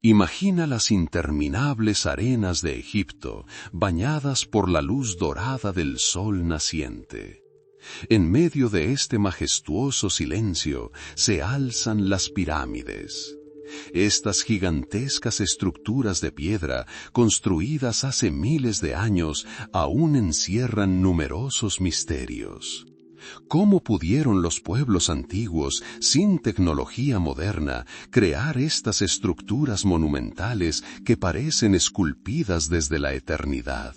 Imagina las interminables arenas de Egipto, bañadas por la luz dorada del sol naciente. En medio de este majestuoso silencio se alzan las pirámides. Estas gigantescas estructuras de piedra, construidas hace miles de años, aún encierran numerosos misterios. ¿Cómo pudieron los pueblos antiguos, sin tecnología moderna, crear estas estructuras monumentales que parecen esculpidas desde la eternidad?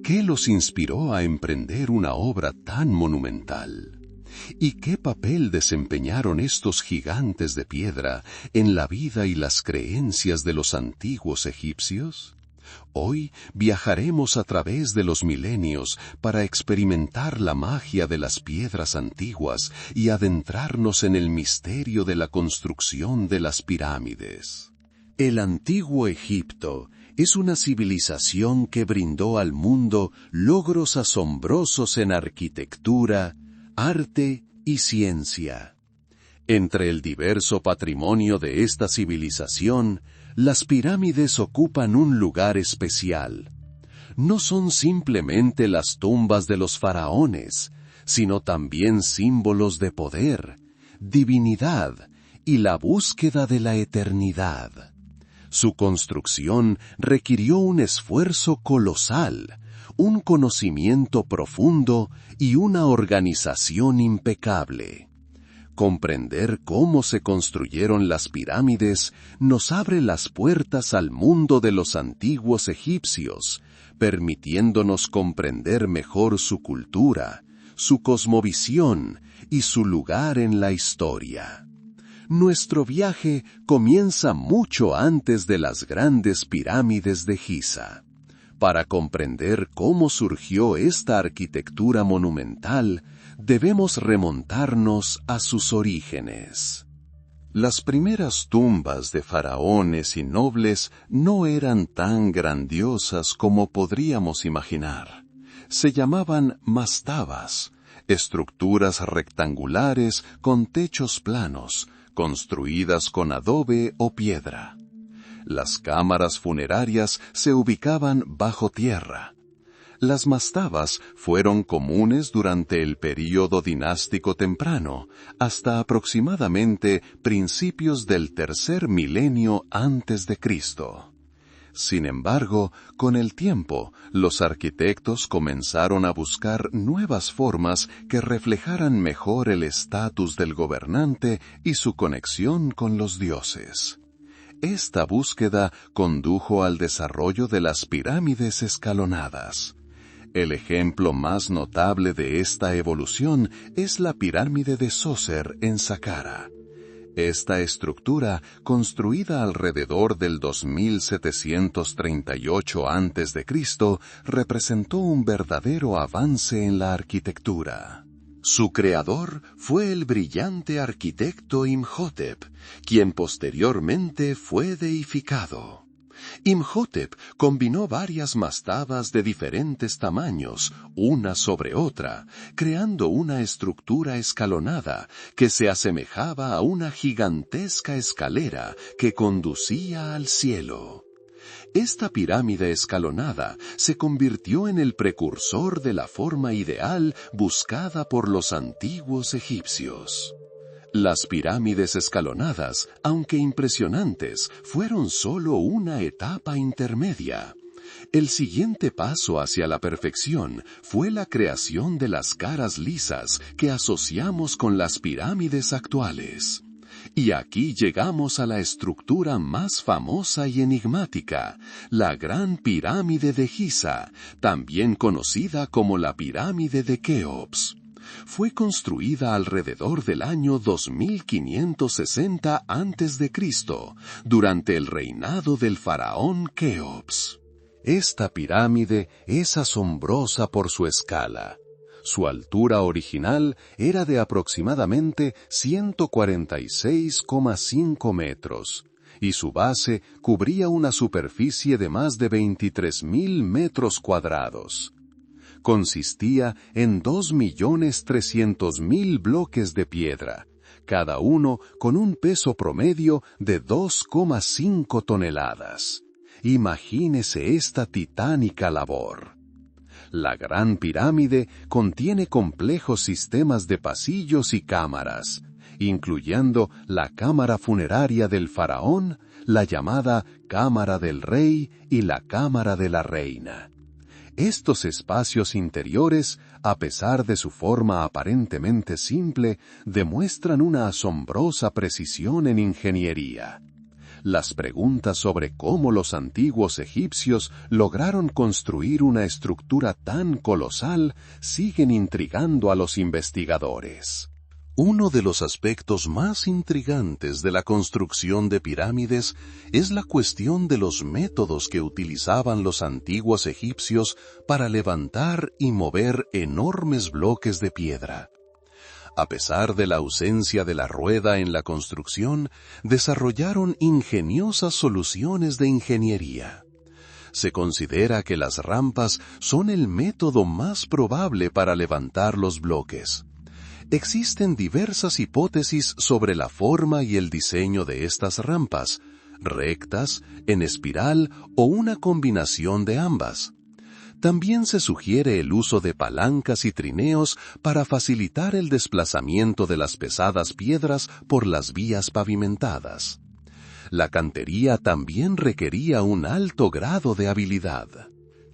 ¿Qué los inspiró a emprender una obra tan monumental? ¿Y qué papel desempeñaron estos gigantes de piedra en la vida y las creencias de los antiguos egipcios? Hoy viajaremos a través de los milenios para experimentar la magia de las piedras antiguas y adentrarnos en el misterio de la construcción de las pirámides. El antiguo Egipto es una civilización que brindó al mundo logros asombrosos en arquitectura, arte y ciencia. Entre el diverso patrimonio de esta civilización, las pirámides ocupan un lugar especial. No son simplemente las tumbas de los faraones, sino también símbolos de poder, divinidad y la búsqueda de la eternidad. Su construcción requirió un esfuerzo colosal, un conocimiento profundo y una organización impecable. Comprender cómo se construyeron las pirámides nos abre las puertas al mundo de los antiguos egipcios, permitiéndonos comprender mejor su cultura, su cosmovisión y su lugar en la historia. Nuestro viaje comienza mucho antes de las grandes pirámides de Giza. Para comprender cómo surgió esta arquitectura monumental, debemos remontarnos a sus orígenes. Las primeras tumbas de faraones y nobles no eran tan grandiosas como podríamos imaginar. Se llamaban mastabas, estructuras rectangulares con techos planos, construidas con adobe o piedra. Las cámaras funerarias se ubicaban bajo tierra. Las mastabas fueron comunes durante el período dinástico temprano, hasta aproximadamente principios del tercer milenio antes de Cristo. Sin embargo, con el tiempo, los arquitectos comenzaron a buscar nuevas formas que reflejaran mejor el estatus del gobernante y su conexión con los dioses. Esta búsqueda condujo al desarrollo de las pirámides escalonadas. El ejemplo más notable de esta evolución es la pirámide de Zoser en Saqqara. Esta estructura, construida alrededor del 2738 a.C., representó un verdadero avance en la arquitectura. Su creador fue el brillante arquitecto Imhotep, quien posteriormente fue deificado. Imhotep combinó varias mastabas de diferentes tamaños, una sobre otra, creando una estructura escalonada que se asemejaba a una gigantesca escalera que conducía al cielo. Esta pirámide escalonada se convirtió en el precursor de la forma ideal buscada por los antiguos egipcios. Las pirámides escalonadas, aunque impresionantes, fueron solo una etapa intermedia. El siguiente paso hacia la perfección fue la creación de las caras lisas que asociamos con las pirámides actuales. Y aquí llegamos a la estructura más famosa y enigmática, la Gran Pirámide de Giza, también conocida como la Pirámide de Keops. Fue construida alrededor del año 2560 a.C., durante el reinado del faraón Keops. Esta pirámide es asombrosa por su escala. Su altura original era de aproximadamente 146,5 metros, y su base cubría una superficie de más de 23.000 metros cuadrados. Consistía en 2.300.000 bloques de piedra, cada uno con un peso promedio de 2,5 toneladas. Imagínese esta titánica labor. La Gran Pirámide contiene complejos sistemas de pasillos y cámaras, incluyendo la cámara funeraria del faraón, la llamada Cámara del Rey y la Cámara de la Reina. Estos espacios interiores, a pesar de su forma aparentemente simple, demuestran una asombrosa precisión en ingeniería. Las preguntas sobre cómo los antiguos egipcios lograron construir una estructura tan colosal siguen intrigando a los investigadores. Uno de los aspectos más intrigantes de la construcción de pirámides es la cuestión de los métodos que utilizaban los antiguos egipcios para levantar y mover enormes bloques de piedra. A pesar de la ausencia de la rueda en la construcción, desarrollaron ingeniosas soluciones de ingeniería. Se considera que las rampas son el método más probable para levantar los bloques. Existen diversas hipótesis sobre la forma y el diseño de estas rampas, rectas, en espiral o una combinación de ambas. También se sugiere el uso de palancas y trineos para facilitar el desplazamiento de las pesadas piedras por las vías pavimentadas. La cantería también requería un alto grado de habilidad.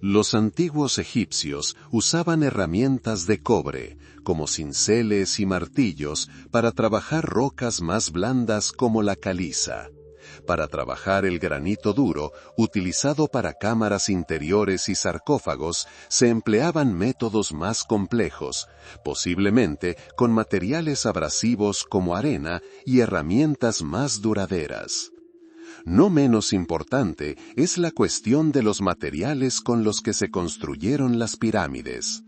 Los antiguos egipcios usaban herramientas de cobre, como cinceles y martillos, para trabajar rocas más blandas como la caliza. Para trabajar el granito duro, utilizado para cámaras interiores y sarcófagos, se empleaban métodos más complejos, posiblemente con materiales abrasivos como arena y herramientas más duraderas. No menos importante es la cuestión de los materiales con los que se construyeron las pirámides.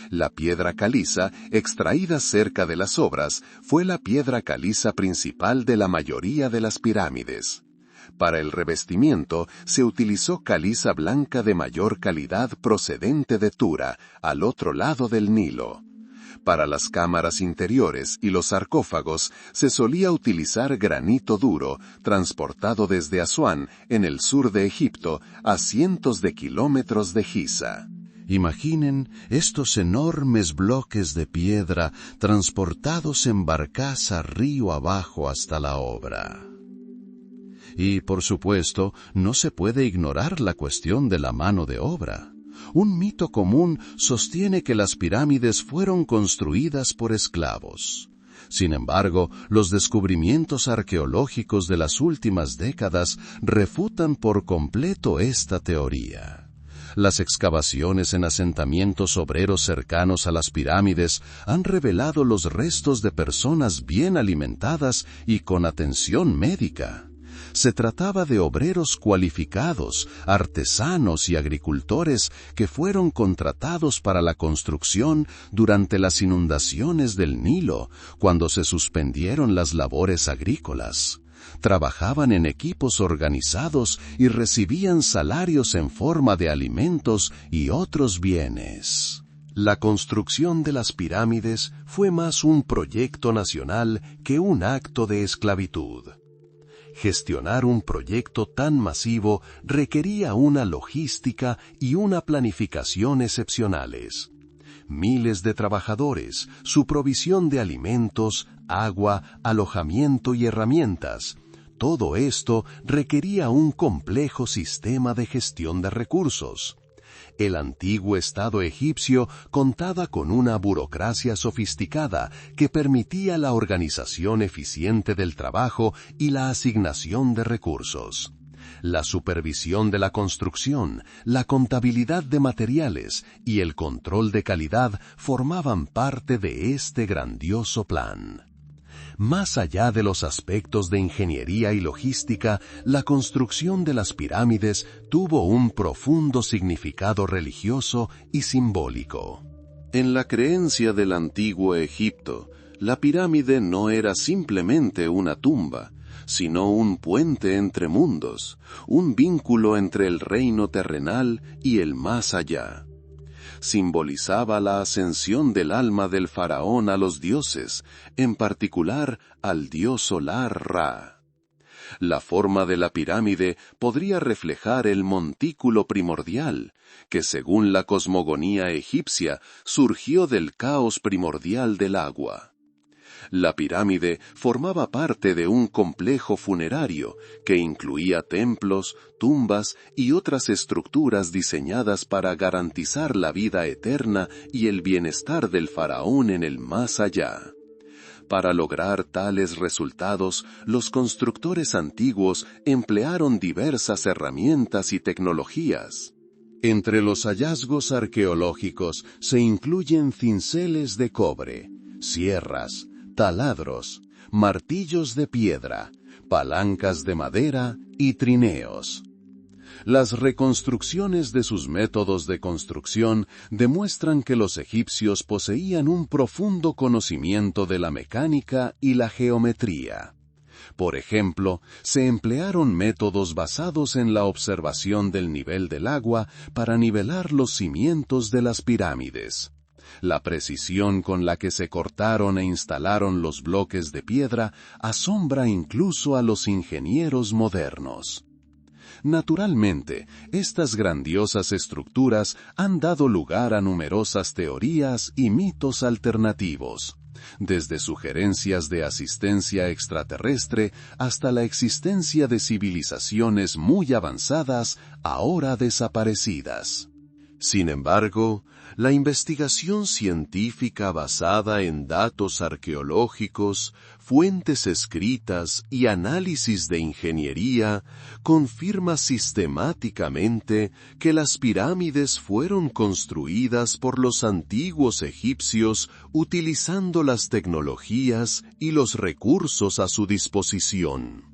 La piedra caliza, extraída cerca de las obras, fue la piedra caliza principal de la mayoría de las pirámides. Para el revestimiento se utilizó caliza blanca de mayor calidad procedente de Tura, al otro lado del Nilo. Para las cámaras interiores y los sarcófagos se solía utilizar granito duro, transportado desde Asuán, en el sur de Egipto, a cientos de kilómetros de Giza. Imaginen estos enormes bloques de piedra transportados en barcaza río abajo hasta la obra. Y, por supuesto, no se puede ignorar la cuestión de la mano de obra. Un mito común sostiene que las pirámides fueron construidas por esclavos. Sin embargo, los descubrimientos arqueológicos de las últimas décadas refutan por completo esta teoría. Las excavaciones en asentamientos obreros cercanos a las pirámides han revelado los restos de personas bien alimentadas y con atención médica. Se trataba de obreros cualificados, artesanos y agricultores que fueron contratados para la construcción durante las inundaciones del Nilo, cuando se suspendieron las labores agrícolas. Trabajaban en equipos organizados y recibían salarios en forma de alimentos y otros bienes. La construcción de las pirámides fue más un proyecto nacional que un acto de esclavitud. Gestionar un proyecto tan masivo requería una logística y una planificación excepcionales. Miles de trabajadores, su provisión de alimentos, agua, alojamiento y herramientas. Todo esto requería un complejo sistema de gestión de recursos. El antiguo Estado egipcio contaba con una burocracia sofisticada que permitía la organización eficiente del trabajo y la asignación de recursos. La supervisión de la construcción, la contabilidad de materiales y el control de calidad formaban parte de este grandioso plan. Más allá de los aspectos de ingeniería y logística, la construcción de las pirámides tuvo un profundo significado religioso y simbólico. En la creencia del antiguo Egipto, la pirámide no era simplemente una tumba, sino un puente entre mundos, un vínculo entre el reino terrenal y el más allá. simbolizaba la ascensión del alma del faraón a los dioses, en particular al dios solar Ra. La forma de la pirámide podría reflejar el montículo primordial, que según la cosmogonía egipcia surgió del caos primordial del agua. La pirámide formaba parte de un complejo funerario que incluía templos, tumbas y otras estructuras diseñadas para garantizar la vida eterna y el bienestar del faraón en el más allá. Para lograr tales resultados, los constructores antiguos emplearon diversas herramientas y tecnologías. Entre los hallazgos arqueológicos se incluyen cinceles de cobre, sierras, taladros, martillos de piedra, palancas de madera y trineos. Las reconstrucciones de sus métodos de construcción demuestran que los egipcios poseían un profundo conocimiento de la mecánica y la geometría. Por ejemplo, se emplearon métodos basados en la observación del nivel del agua para nivelar los cimientos de las pirámides. La precisión con la que se cortaron e instalaron los bloques de piedra asombra incluso a los ingenieros modernos. Naturalmente, estas grandiosas estructuras han dado lugar a numerosas teorías y mitos alternativos, desde sugerencias de asistencia extraterrestre hasta la existencia de civilizaciones muy avanzadas ahora desaparecidas. Sin embargo, la investigación científica basada en datos arqueológicos, fuentes escritas y análisis de ingeniería confirma sistemáticamente que las pirámides fueron construidas por los antiguos egipcios utilizando las tecnologías y los recursos a su disposición.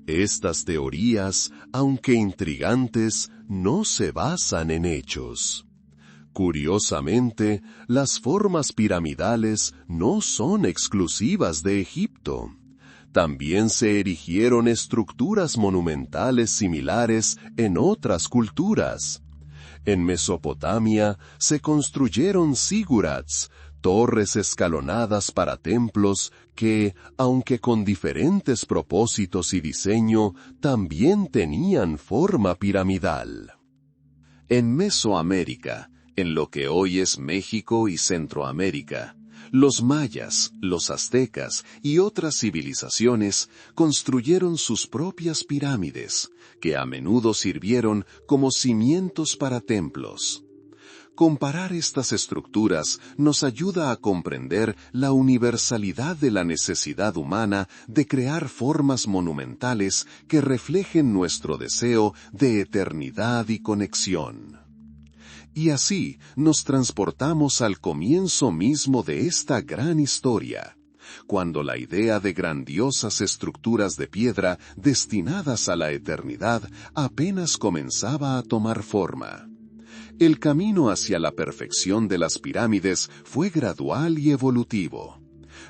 Estas teorías, aunque intrigantes, no se basan en hechos. Curiosamente, las formas piramidales no son exclusivas de Egipto. También se erigieron estructuras monumentales similares en otras culturas. En Mesopotamia se construyeron zigurats, torres escalonadas para templos que, aunque con diferentes propósitos y diseño, también tenían forma piramidal. En Mesoamérica, en lo que hoy es México y Centroamérica, los mayas, los aztecas y otras civilizaciones construyeron sus propias pirámides, que a menudo sirvieron como cimientos para templos. Comparar estas estructuras nos ayuda a comprender la universalidad de la necesidad humana de crear formas monumentales que reflejen nuestro deseo de eternidad y conexión. Y así nos transportamos al comienzo mismo de esta gran historia, cuando la idea de grandiosas estructuras de piedra destinadas a la eternidad apenas comenzaba a tomar forma. El camino hacia la perfección de las pirámides fue gradual y evolutivo.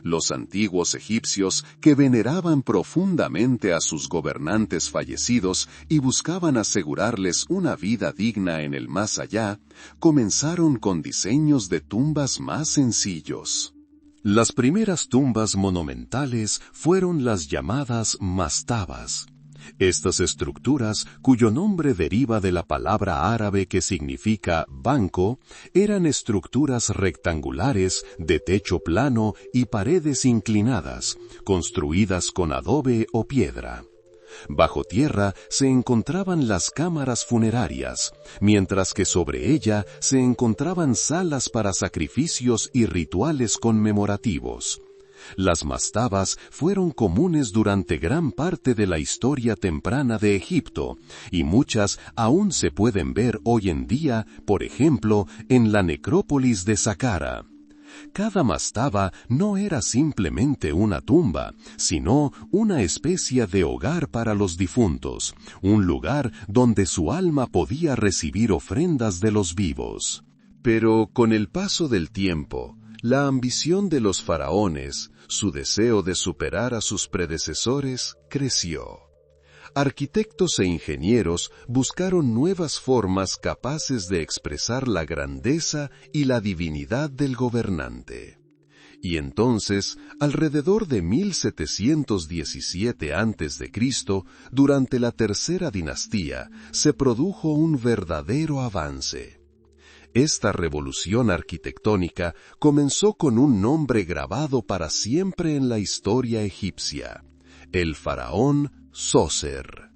Los antiguos egipcios, que veneraban profundamente a sus gobernantes fallecidos y buscaban asegurarles una vida digna en el más allá, comenzaron con diseños de tumbas más sencillos. Las primeras tumbas monumentales fueron las llamadas mastabas. Estas estructuras, cuyo nombre deriva de la palabra árabe que significa banco, eran estructuras rectangulares de techo plano y paredes inclinadas, construidas con adobe o piedra. Bajo tierra se encontraban las cámaras funerarias, mientras que sobre ella se encontraban salas para sacrificios y rituales conmemorativos. Las mastabas fueron comunes durante gran parte de la historia temprana de Egipto, y muchas aún se pueden ver hoy en día, por ejemplo, en la necrópolis de Saqqara. Cada mastaba no era simplemente una tumba, sino una especie de hogar para los difuntos, un lugar donde su alma podía recibir ofrendas de los vivos. Pero con el paso del tiempo, la ambición de los faraones, su deseo de superar a sus predecesores, creció. arquitectos e ingenieros buscaron nuevas formas capaces de expresar la grandeza y la divinidad del gobernante. Y entonces, alrededor de 1717 a.C., durante la tercera dinastía, se produjo un verdadero avance. Esta revolución arquitectónica comenzó con un nombre grabado para siempre en la historia egipcia: el faraón Sóser.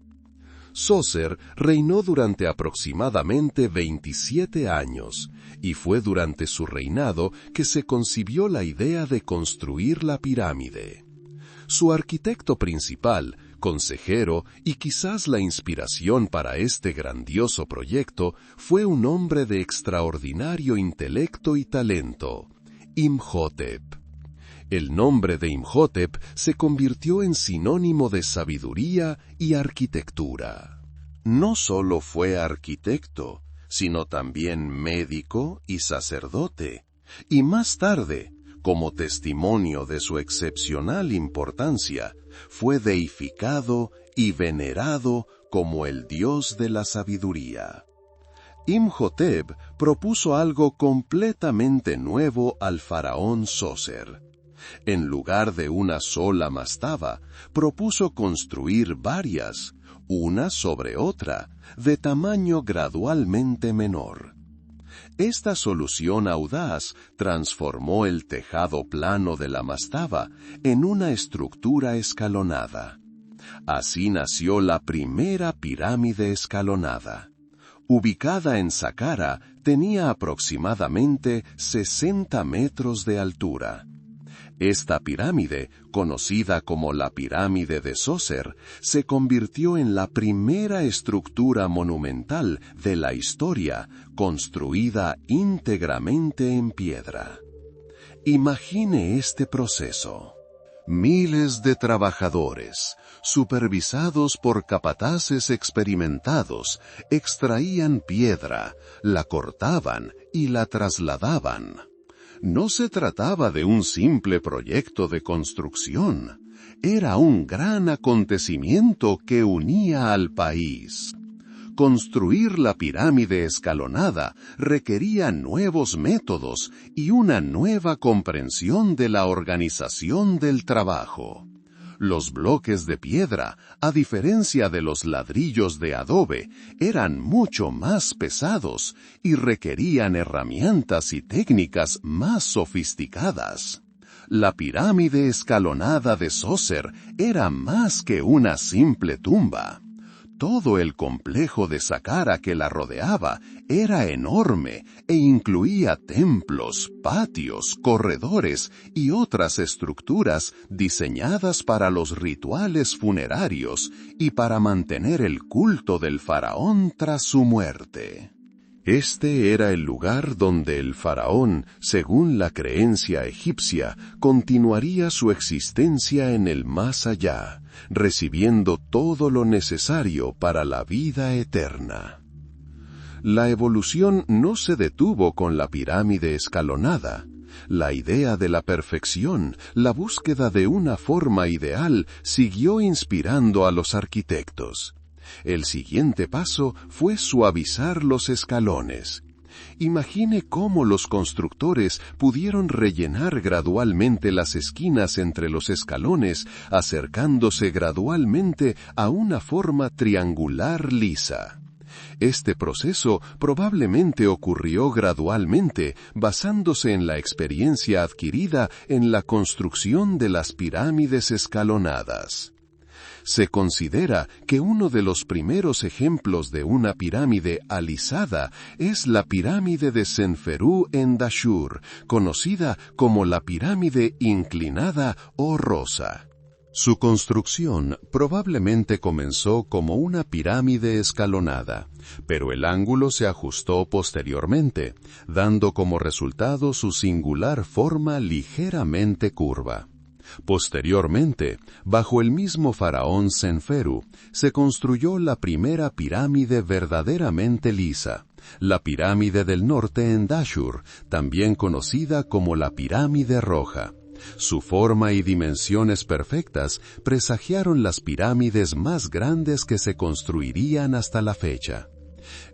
Sóser reinó durante aproximadamente 27 años, y fue durante su reinado que se concibió la idea de construir la pirámide. Su arquitecto principal, consejero y quizás la inspiración para este grandioso proyecto fue un hombre de extraordinario intelecto y talento: Imhotep. El nombre de Imhotep se convirtió en sinónimo de sabiduría y arquitectura. No solo fue arquitecto, sino también médico y sacerdote, y más tarde, como testimonio de su excepcional importancia, fue deificado y venerado como el dios de la sabiduría. Imhotep propuso algo completamente nuevo al faraón Sóser. En lugar de una sola mastaba, propuso construir varias, una sobre otra, de tamaño gradualmente menor. Esta solución audaz transformó el tejado plano de la mastaba en una estructura escalonada. Así nació la primera pirámide escalonada. Ubicada en Saqqara, tenía aproximadamente 60 metros de altura. Esta pirámide, conocida como la pirámide de Sóser, se convirtió en la primera estructura monumental de la historia construida íntegramente en piedra. Imagine este proceso. Miles de trabajadores, supervisados por capataces experimentados, extraían piedra, la cortaban y la trasladaban. No se trataba de un simple proyecto de construcción, era un gran acontecimiento que unía al país. Construir la pirámide escalonada requería nuevos métodos y una nueva comprensión de la organización del trabajo. Los bloques de piedra, a diferencia de los ladrillos de adobe, eran mucho más pesados y requerían herramientas y técnicas más sofisticadas. La pirámide escalonada de Sóser era más que una simple tumba. Todo el complejo de Saqqara que la rodeaba era enorme e incluía templos, patios, corredores y otras estructuras diseñadas para los rituales funerarios y para mantener el culto del faraón tras su muerte. Este era el lugar donde el faraón, según la creencia egipcia, continuaría su existencia en el más allá, recibiendo todo lo necesario para la vida eterna. La evolución no se detuvo con la pirámide escalonada. La idea de la perfección, la búsqueda de una forma ideal, siguió inspirando a los arquitectos. El siguiente paso fue suavizar los escalones. Imagine cómo los constructores pudieron rellenar gradualmente las esquinas entre los escalones, acercándose gradualmente a una forma triangular lisa. Este proceso probablemente ocurrió gradualmente, basándose en la experiencia adquirida en la construcción de las pirámides escalonadas. Se considera que uno de los primeros ejemplos de una pirámide alisada es la pirámide de Senferú en Dashur, conocida como la pirámide inclinada o rosa. Su construcción probablemente comenzó como una pirámide escalonada, pero el ángulo se ajustó posteriormente, dando como resultado su singular forma ligeramente curva. Posteriormente, bajo el mismo faraón Senferu, se construyó la primera pirámide verdaderamente lisa, la pirámide del norte en Dashur, también conocida como la pirámide roja. Su forma y dimensiones perfectas presagiaron las pirámides más grandes que se construirían hasta la fecha.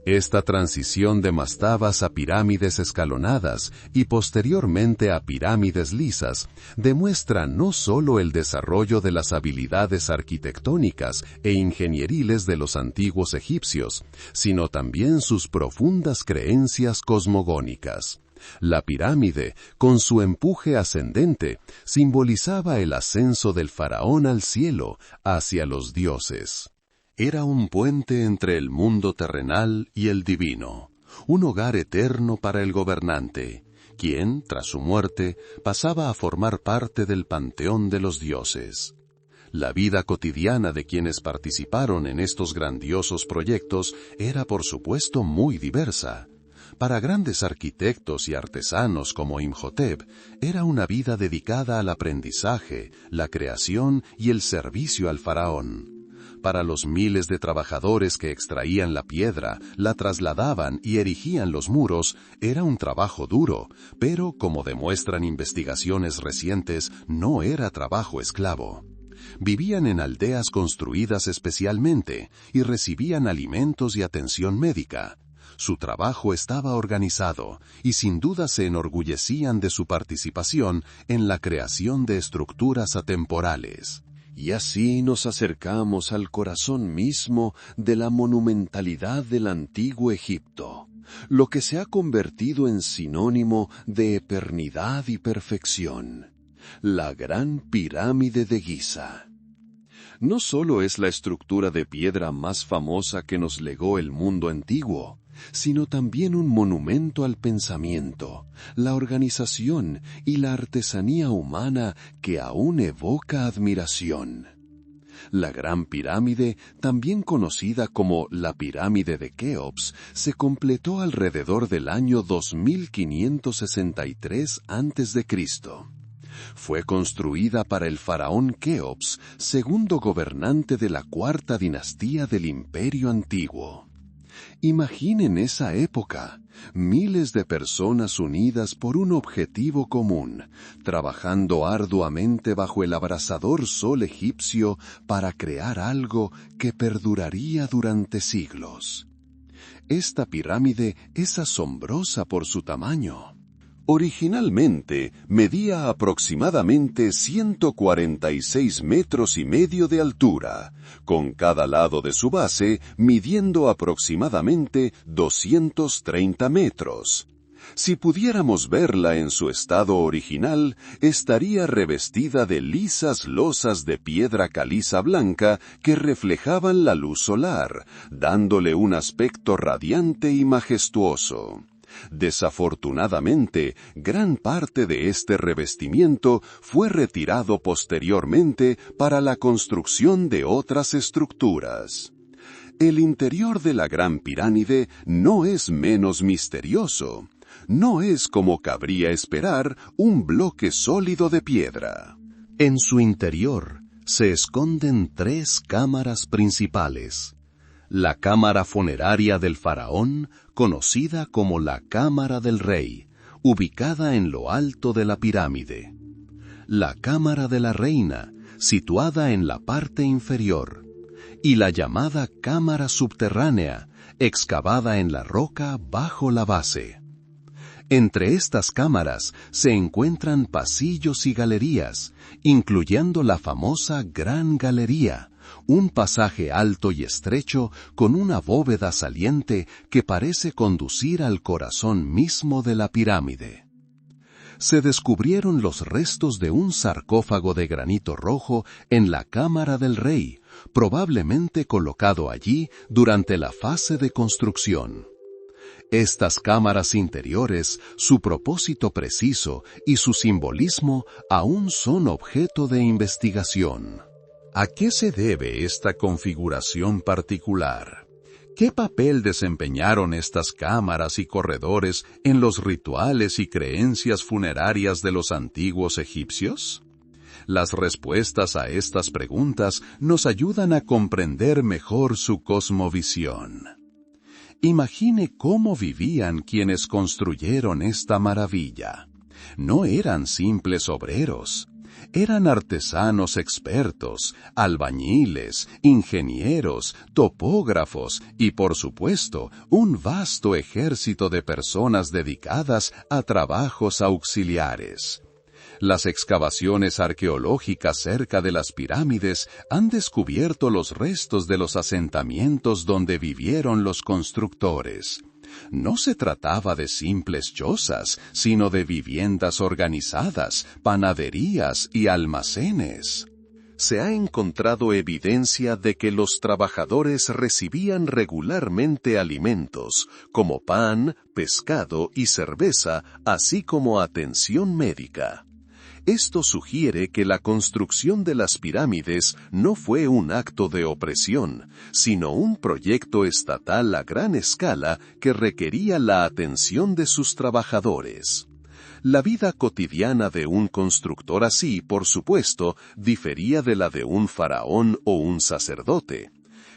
Esta transición de mastabas a pirámides escalonadas y posteriormente a pirámides lisas demuestra no solo el desarrollo de las habilidades arquitectónicas e ingenieriles de los antiguos egipcios, sino también sus profundas creencias cosmogónicas. La pirámide, con su empuje ascendente, simbolizaba el ascenso del faraón al cielo, hacia los dioses. Era un puente entre el mundo terrenal y el divino, un hogar eterno para el gobernante, quien, tras su muerte, pasaba a formar parte del panteón de los dioses. La vida cotidiana de quienes participaron en estos grandiosos proyectos era, por supuesto, muy diversa. Para grandes arquitectos y artesanos como Imhotep, era una vida dedicada al aprendizaje, la creación y el servicio al faraón. Para los miles de trabajadores que extraían la piedra, la trasladaban y erigían los muros, era un trabajo duro, pero, como demuestran investigaciones recientes, no era trabajo esclavo. Vivían en aldeas construidas especialmente y recibían alimentos y atención médica. Su trabajo estaba organizado y sin duda se enorgullecían de su participación en la creación de estructuras atemporales. Y así nos acercamos al corazón mismo de la monumentalidad del antiguo Egipto, lo que se ha convertido en sinónimo de eternidad y perfección, la Gran Pirámide de Giza. No solo es la estructura de piedra más famosa que nos legó el mundo antiguo, sino también un monumento al pensamiento, la organización y la artesanía humana que aún evoca admiración. La Gran Pirámide, también conocida como la Pirámide de Keops, se completó alrededor del año 2563 a.C. Fue construida para el faraón Keops, segundo gobernante de la cuarta dinastía del Imperio Antiguo. Imaginen esa época, miles de personas unidas por un objetivo común, trabajando arduamente bajo el abrasador sol egipcio para crear algo que perduraría durante siglos. Esta pirámide es asombrosa por su tamaño. Originalmente medía aproximadamente 146,5 metros de altura, con cada lado de su base midiendo aproximadamente 230 metros. Si pudiéramos verla en su estado original, estaría revestida de lisas losas de piedra caliza blanca que reflejaban la luz solar, dándole un aspecto radiante y majestuoso. Desafortunadamente, gran parte de este revestimiento fue retirado posteriormente para la construcción de otras estructuras. El interior de la Gran Pirámide no es menos misterioso. No es, como cabría esperar, un bloque sólido de piedra. En su interior se esconden 3 cámaras principales. La cámara funeraria del faraón, conocida como la Cámara del Rey, ubicada en lo alto de la pirámide. La Cámara de la Reina, situada en la parte inferior. Y la llamada Cámara Subterránea, excavada en la roca bajo la base. Entre estas cámaras se encuentran pasillos y galerías, incluyendo la famosa Gran Galería, un pasaje alto y estrecho con una bóveda saliente que parece conducir al corazón mismo de la pirámide. Se descubrieron los restos de un sarcófago de granito rojo en la Cámara del Rey, probablemente colocado allí durante la fase de construcción. Estas cámaras interiores, su propósito preciso y su simbolismo aún son objeto de investigación. ¿A qué se debe esta configuración particular? ¿Qué papel desempeñaron estas cámaras y corredores en los rituales y creencias funerarias de los antiguos egipcios? Las respuestas a estas preguntas nos ayudan a comprender mejor su cosmovisión. Imagine cómo vivían quienes construyeron esta maravilla. No eran simples obreros. Eran artesanos expertos, albañiles, ingenieros, topógrafos y, por supuesto, un vasto ejército de personas dedicadas a trabajos auxiliares. Las excavaciones arqueológicas cerca de las pirámides han descubierto los restos de los asentamientos donde vivieron los constructores. No se trataba de simples chozas, sino de viviendas organizadas, panaderías y almacenes. Se ha encontrado evidencia de que los trabajadores recibían regularmente alimentos, como pan, pescado y cerveza, así como atención médica. Esto sugiere que la construcción de las pirámides no fue un acto de opresión, sino un proyecto estatal a gran escala que requería la atención de sus trabajadores. La vida cotidiana de un constructor así, por supuesto, difería de la de un faraón o un sacerdote.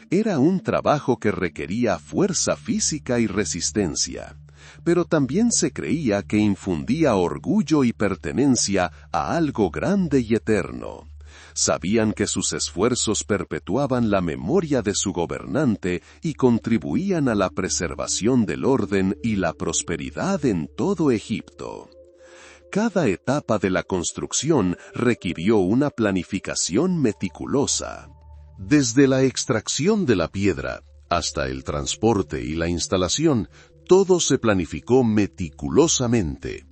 Era un trabajo que requería fuerza física y resistencia. Pero también se creía que infundía orgullo y pertenencia a algo grande y eterno. Sabían que sus esfuerzos perpetuaban la memoria de su gobernante y contribuían a la preservación del orden y la prosperidad en todo Egipto. Cada etapa de la construcción requirió una planificación meticulosa. Desde la extracción de la piedra hasta el transporte y la instalación, todo se planificó meticulosamente.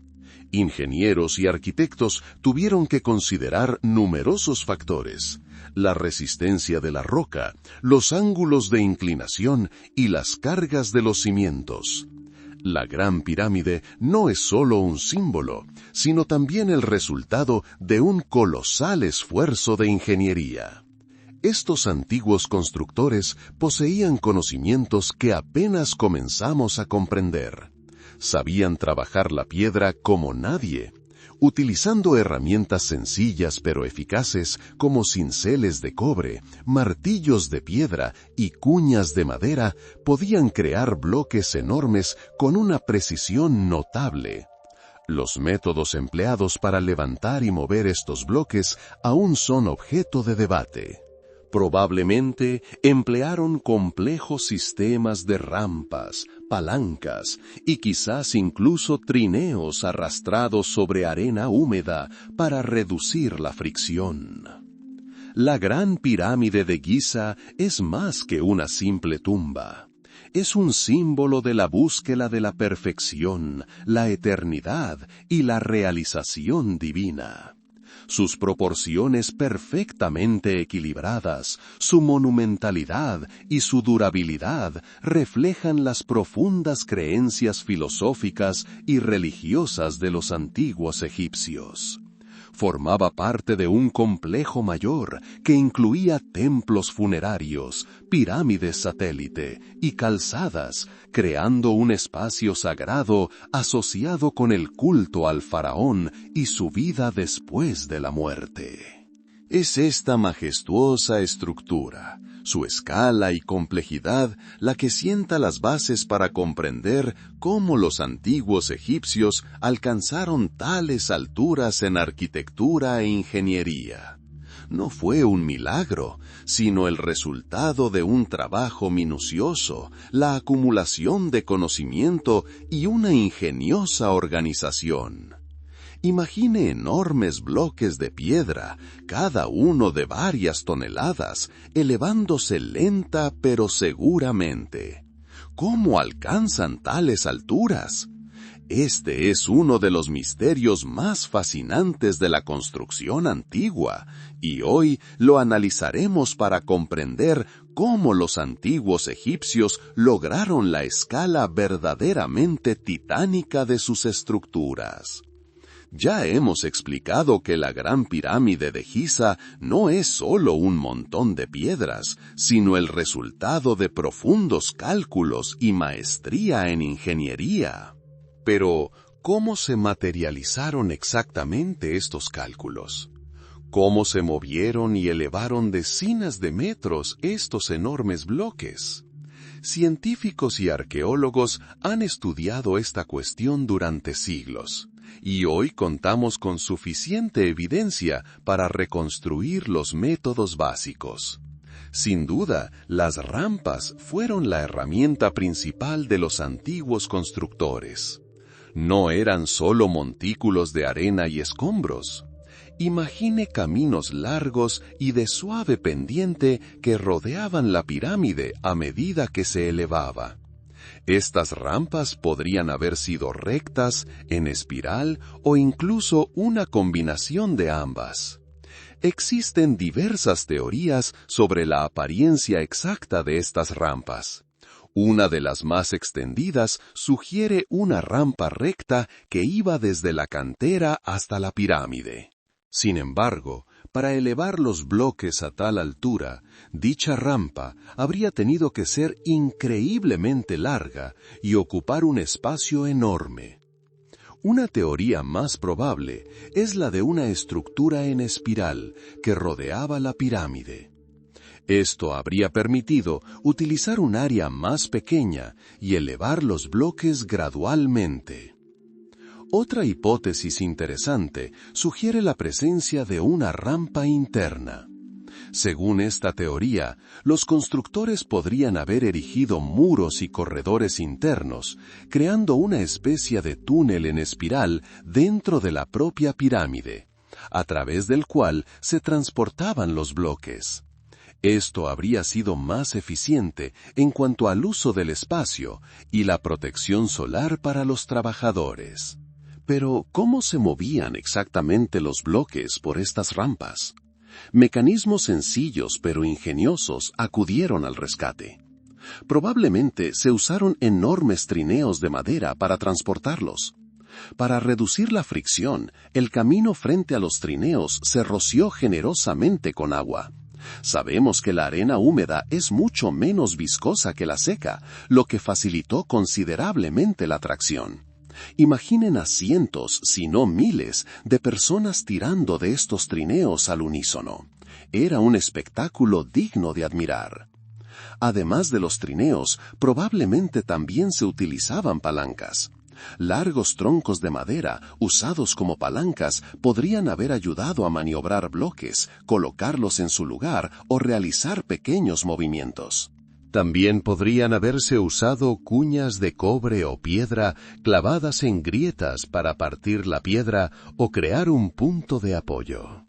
Ingenieros y arquitectos tuvieron que considerar numerosos factores: la resistencia de la roca, los ángulos de inclinación y las cargas de los cimientos. La Gran Pirámide no es solo un símbolo, sino también el resultado de un colosal esfuerzo de ingeniería. Estos antiguos constructores poseían conocimientos que apenas comenzamos a comprender. Sabían trabajar la piedra como nadie, utilizando herramientas sencillas pero eficaces como cinceles de cobre, martillos de piedra y cuñas de madera. Podían crear bloques enormes con una precisión notable. Los métodos empleados para levantar y mover estos bloques aún son objeto de debate. Probablemente emplearon complejos sistemas de rampas, palancas y quizás incluso trineos arrastrados sobre arena húmeda para reducir la fricción. La Gran Pirámide de Giza es más que una simple tumba. Es un símbolo de la búsqueda de la perfección, la eternidad y la realización divina. Sus proporciones perfectamente equilibradas, su monumentalidad y su durabilidad reflejan las profundas creencias filosóficas y religiosas de los antiguos egipcios. Formaba parte de un complejo mayor que incluía templos funerarios, pirámides satélite y calzadas, creando un espacio sagrado asociado con el culto al faraón y su vida después de la muerte. Es esta majestuosa estructura, su escala y complejidad, la que sienta las bases para comprender cómo los antiguos egipcios alcanzaron tales alturas en arquitectura e ingeniería. No fue un milagro, sino el resultado de un trabajo minucioso, la acumulación de conocimiento y una ingeniosa organización. Imagine enormes bloques de piedra, cada uno de varias toneladas, elevándose lenta pero seguramente. ¿Cómo alcanzan tales alturas? Este es uno de los misterios más fascinantes de la construcción antigua, y hoy lo analizaremos para comprender cómo los antiguos egipcios lograron la escala verdaderamente titánica de sus estructuras. Ya hemos explicado que la Gran Pirámide de Giza no es solo un montón de piedras, sino el resultado de profundos cálculos y maestría en ingeniería. Pero, ¿cómo se materializaron exactamente estos cálculos? ¿Cómo se movieron y elevaron decenas de metros estos enormes bloques? Científicos y arqueólogos han estudiado esta cuestión durante siglos. y hoy contamos con suficiente evidencia para reconstruir los métodos básicos. Sin duda, las rampas fueron la herramienta principal de los antiguos constructores. No eran solo montículos de arena y escombros. Imagine caminos largos y de suave pendiente que rodeaban la pirámide a medida que se elevaba. Estas rampas podrían haber sido rectas, en espiral o incluso una combinación de ambas. Existen diversas teorías sobre la apariencia exacta de estas rampas. Una de las más extendidas sugiere una rampa recta que iba desde la cantera hasta la pirámide. Sin embargo, para elevar los bloques a tal altura, dicha rampa habría tenido que ser increíblemente larga y ocupar un espacio enorme. Una teoría más probable es la de una estructura en espiral que rodeaba la pirámide. Esto habría permitido utilizar un área más pequeña y elevar los bloques gradualmente. Otra hipótesis interesante sugiere la presencia de una rampa interna. Según esta teoría, los constructores podrían haber erigido muros y corredores internos, creando una especie de túnel en espiral dentro de la propia pirámide, a través del cual se transportaban los bloques. Esto habría sido más eficiente en cuanto al uso del espacio y la protección solar para los trabajadores. Pero, ¿cómo se movían exactamente los bloques por estas rampas? Mecanismos sencillos pero ingeniosos acudieron al rescate. Probablemente se usaron enormes trineos de madera para transportarlos. Para reducir la fricción, el camino frente a los trineos se roció generosamente con agua. Sabemos que la arena húmeda es mucho menos viscosa que la seca, lo que facilitó considerablemente la tracción. Imaginen a cientos, si no miles, de personas tirando de estos trineos al unísono. Era un espectáculo digno de admirar. Además de los trineos, probablemente también se utilizaban palancas. Largos troncos de madera, usados como palancas, podrían haber ayudado a maniobrar bloques, colocarlos en su lugar o realizar pequeños movimientos. También podrían haberse usado cuñas de cobre o piedra clavadas en grietas para partir la piedra o crear un punto de apoyo.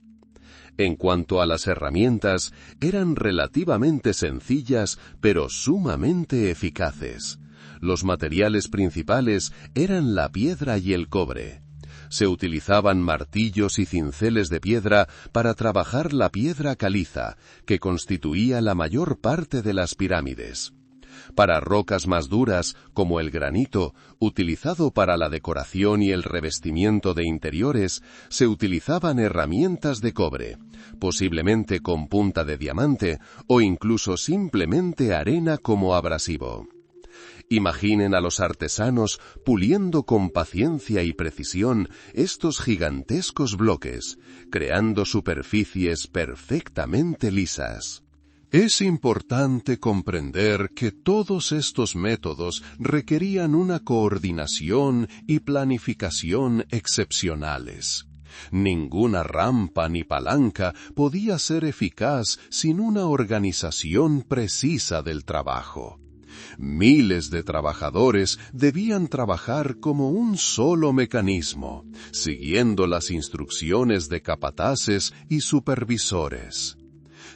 En cuanto a las herramientas, eran relativamente sencillas pero sumamente eficaces. Los materiales principales eran la piedra y el cobre. Se utilizaban martillos y cinceles de piedra para trabajar la piedra caliza, que constituía la mayor parte de las pirámides. Para rocas más duras, como el granito, utilizado para la decoración y el revestimiento de interiores, se utilizaban herramientas de cobre, posiblemente con punta de diamante o incluso simplemente arena como abrasivo. Imaginen a los artesanos puliendo con paciencia y precisión estos gigantescos bloques, creando superficies perfectamente lisas. Es importante comprender que todos estos métodos requerían una coordinación y planificación excepcionales. Ninguna rampa ni palanca podía ser eficaz sin una organización precisa del trabajo. Miles de trabajadores debían trabajar como un solo mecanismo, siguiendo las instrucciones de capataces y supervisores.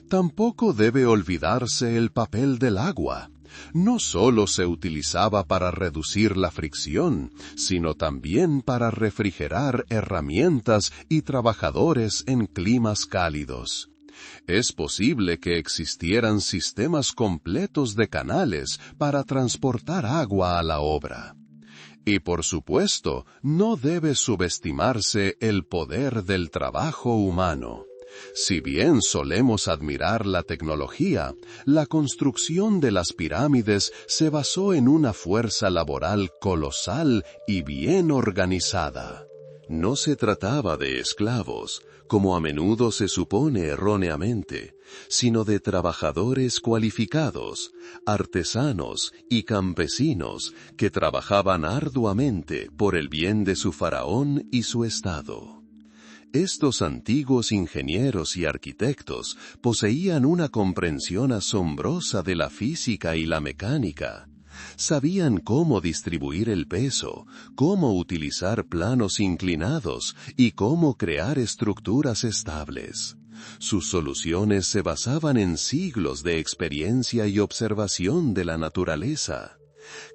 Tampoco debe olvidarse el papel del agua. No solo se utilizaba para reducir la fricción, sino también para refrigerar herramientas y trabajadores en climas cálidos. Es posible que existieran sistemas completos de canales para transportar agua a la obra. Y por supuesto, no debe subestimarse el poder del trabajo humano. Si bien solemos admirar la tecnología, la construcción de las pirámides se basó en una fuerza laboral colosal y bien organizada. No se trataba de esclavos, como a menudo se supone erróneamente, sino de trabajadores cualificados, artesanos y campesinos que trabajaban arduamente por el bien de su faraón y su estado. Estos antiguos ingenieros y arquitectos poseían una comprensión asombrosa de la física y la mecánica. Sabían cómo distribuir el peso, cómo utilizar planos inclinados y cómo crear estructuras estables. Sus soluciones se basaban en siglos de experiencia y observación de la naturaleza.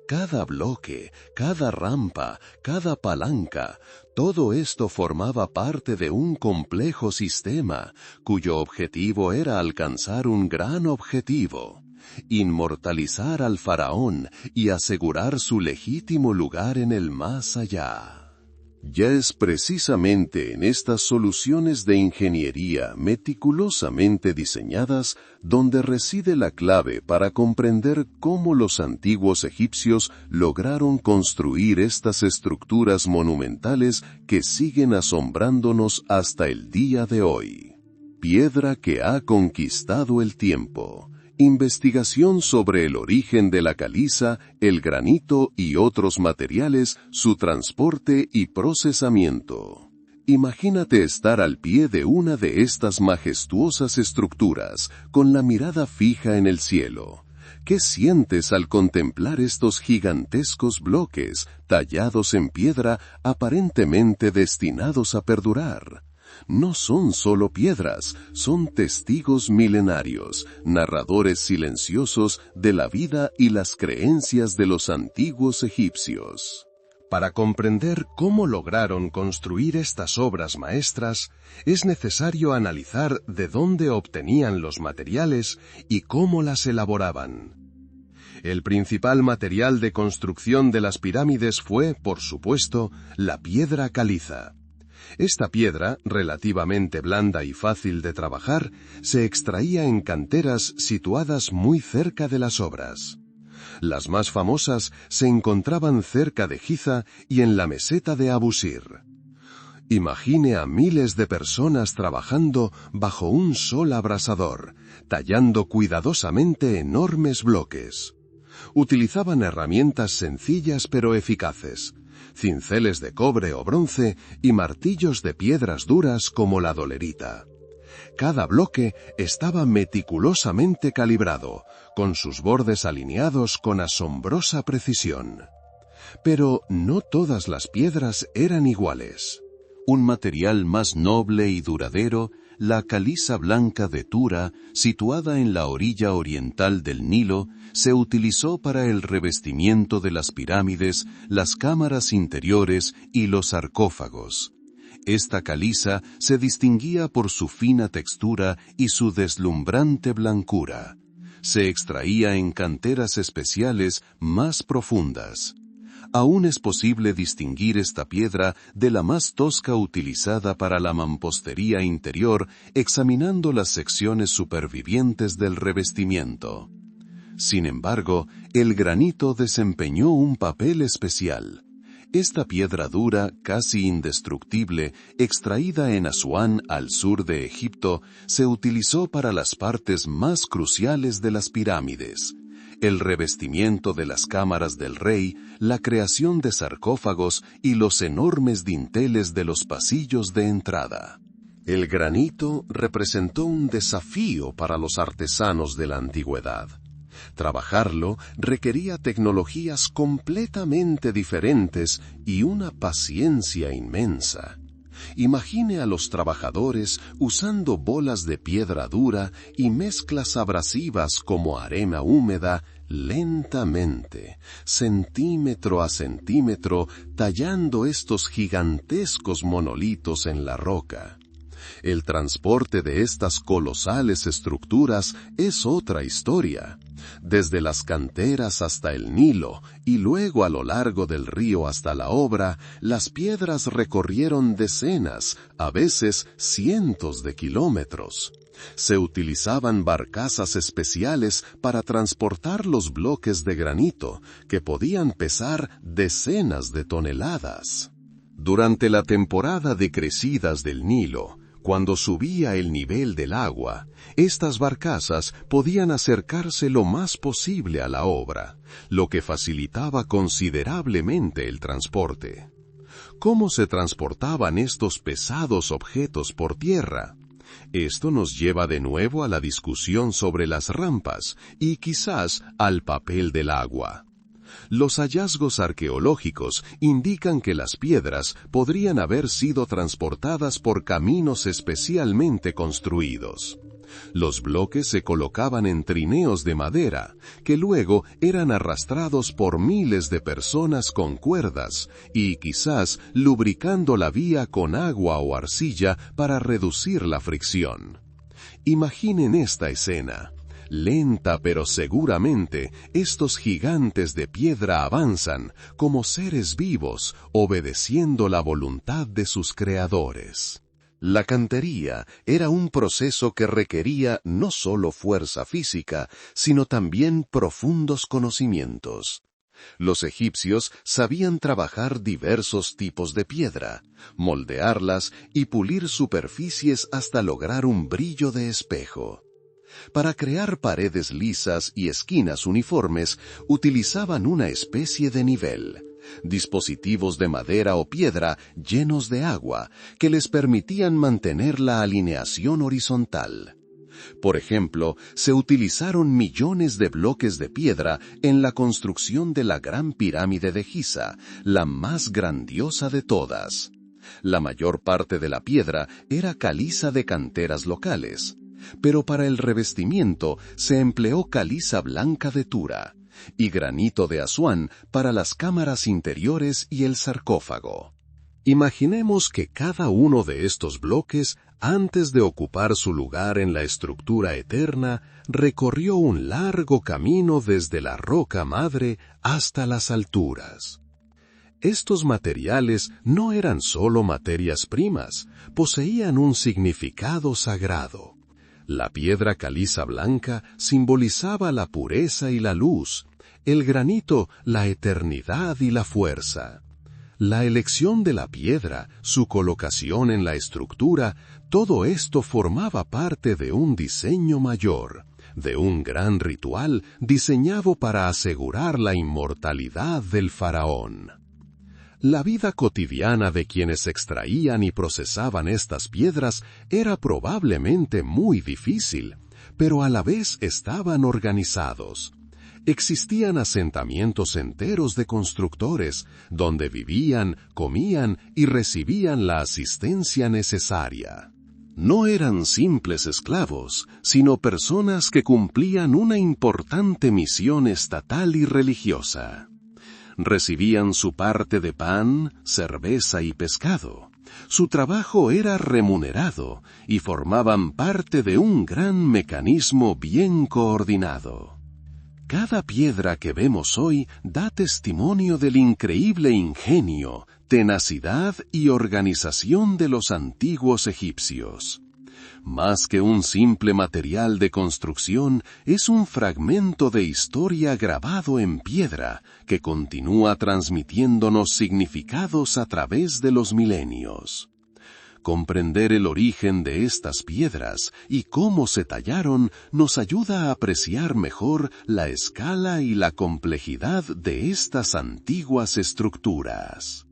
Cada bloque, cada rampa, cada palanca, todo esto formaba parte de un complejo sistema, cuyo objetivo era alcanzar un gran objetivo: inmortalizar al faraón y asegurar su legítimo lugar en el más allá. Ya es precisamente en estas soluciones de ingeniería meticulosamente diseñadas donde reside la clave para comprender cómo los antiguos egipcios lograron construir estas estructuras monumentales que siguen asombrándonos hasta el día de hoy. Piedra que ha conquistado el tiempo. Investigación sobre el origen de la caliza, el granito y otros materiales, su transporte y procesamiento. Imagínate estar al pie de una de estas majestuosas estructuras, con la mirada fija en el cielo. ¿Qué sientes al contemplar estos gigantescos bloques, tallados en piedra, aparentemente destinados a perdurar? No son solo piedras, son testigos milenarios, narradores silenciosos de la vida y las creencias de los antiguos egipcios. Para comprender cómo lograron construir estas obras maestras, es necesario analizar de dónde obtenían los materiales y cómo las elaboraban. El principal material de construcción de las pirámides fue, por supuesto, la piedra caliza. Esta piedra, relativamente blanda y fácil de trabajar, se extraía en canteras situadas muy cerca de las obras. Las más famosas se encontraban cerca de Giza y en la meseta de Abusir. Imagine a miles de personas trabajando bajo un sol abrasador, tallando cuidadosamente enormes bloques. Utilizaban herramientas sencillas pero eficaces, cinceles de cobre o bronce y martillos de piedras duras como la dolerita. Cada bloque estaba meticulosamente calibrado, con sus bordes alineados con asombrosa precisión. Pero no todas las piedras eran iguales. Un material más noble y duradero, la caliza blanca de Tura, situada en la orilla oriental del Nilo, se utilizó para el revestimiento de las pirámides, las cámaras interiores y los sarcófagos. Esta caliza se distinguía por su fina textura y su deslumbrante blancura. Se extraía en canteras especiales más profundas. Aún es posible distinguir esta piedra de la más tosca utilizada para la mampostería interior examinando las secciones supervivientes del revestimiento. Sin embargo, el granito desempeñó un papel especial. Esta piedra dura, casi indestructible, extraída en Asuán al sur de Egipto, se utilizó para las partes más cruciales de las pirámides: el revestimiento de las cámaras del rey, la creación de sarcófagos y los enormes dinteles de los pasillos de entrada. El granito representó un desafío para los artesanos de la antigüedad. Trabajarlo requería tecnologías completamente diferentes y una paciencia inmensa. Imagine a los trabajadores usando bolas de piedra dura y mezclas abrasivas como arena húmeda, lentamente, centímetro a centímetro, tallando estos gigantescos monolitos en la roca. El transporte de estas colosales estructuras es otra historia. Desde las canteras hasta el Nilo y luego a lo largo del río hasta la obra, las piedras recorrieron decenas, a veces cientos de kilómetros. Se utilizaban barcazas especiales para transportar los bloques de granito, que podían pesar decenas de toneladas. Durante la temporada de crecidas del Nilo, cuando subía el nivel del agua, estas barcazas podían acercarse lo más posible a la obra, lo que facilitaba considerablemente el transporte. ¿Cómo se transportaban estos pesados objetos por tierra? Esto nos lleva de nuevo a la discusión sobre las rampas y quizás al papel del agua. Los hallazgos arqueológicos indican que las piedras podrían haber sido transportadas por caminos especialmente construidos. Los bloques se colocaban en trineos de madera, que luego eran arrastrados por miles de personas con cuerdas y quizás lubricando la vía con agua o arcilla para reducir la fricción. Imaginen esta escena. Lenta pero seguramente, estos gigantes de piedra avanzan como seres vivos, obedeciendo la voluntad de sus creadores. La cantería era un proceso que requería no solo fuerza física, sino también profundos conocimientos. Los egipcios sabían trabajar diversos tipos de piedra, moldearlas y pulir superficies hasta lograr un brillo de espejo. Para crear paredes lisas y esquinas uniformes, utilizaban una especie de nivel, dispositivos de madera o piedra llenos de agua que les permitían mantener la alineación horizontal. Por ejemplo, se utilizaron millones de bloques de piedra en la construcción de la Gran Pirámide de Giza, la más grandiosa de todas. La mayor parte de la piedra era caliza de canteras locales, pero para el revestimiento se empleó caliza blanca de Tura y granito de Asuán para las cámaras interiores y el sarcófago. Imaginemos que cada uno de estos bloques, antes de ocupar su lugar en la estructura eterna, recorrió un largo camino desde la roca madre hasta las alturas. Estos materiales no eran solo materias primas, poseían un significado sagrado. La piedra caliza blanca simbolizaba la pureza y la luz, el granito la eternidad y la fuerza. La elección de la piedra, su colocación en la estructura, todo esto formaba parte de un diseño mayor, de un gran ritual diseñado para asegurar la inmortalidad del faraón. La vida cotidiana de quienes extraían y procesaban estas piedras era probablemente muy difícil, pero a la vez estaban organizados. Existían asentamientos enteros de constructores, donde vivían, comían y recibían la asistencia necesaria. No eran simples esclavos, sino personas que cumplían una importante misión estatal y religiosa. Recibían su parte de pan, cerveza y pescado. Su trabajo era remunerado y formaban parte de un gran mecanismo bien coordinado. Cada piedra que vemos hoy da testimonio del increíble ingenio, tenacidad y organización de los antiguos egipcios. Más que un simple material de construcción, es un fragmento de historia grabado en piedra que continúa transmitiéndonos significados a través de los milenios. Comprender el origen de estas piedras y cómo se tallaron nos ayuda a apreciar mejor la escala y la complejidad de estas antiguas estructuras.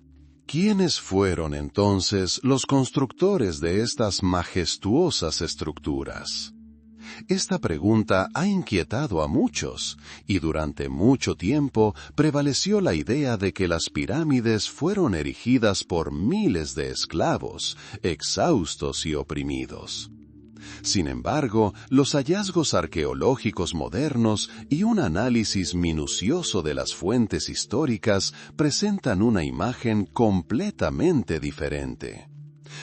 ¿Quiénes fueron entonces los constructores de estas majestuosas estructuras? Esta pregunta ha inquietado a muchos, y durante mucho tiempo prevaleció la idea de que las pirámides fueron erigidas por miles de esclavos, exhaustos y oprimidos. Sin embargo, los hallazgos arqueológicos modernos y un análisis minucioso de las fuentes históricas presentan una imagen completamente diferente.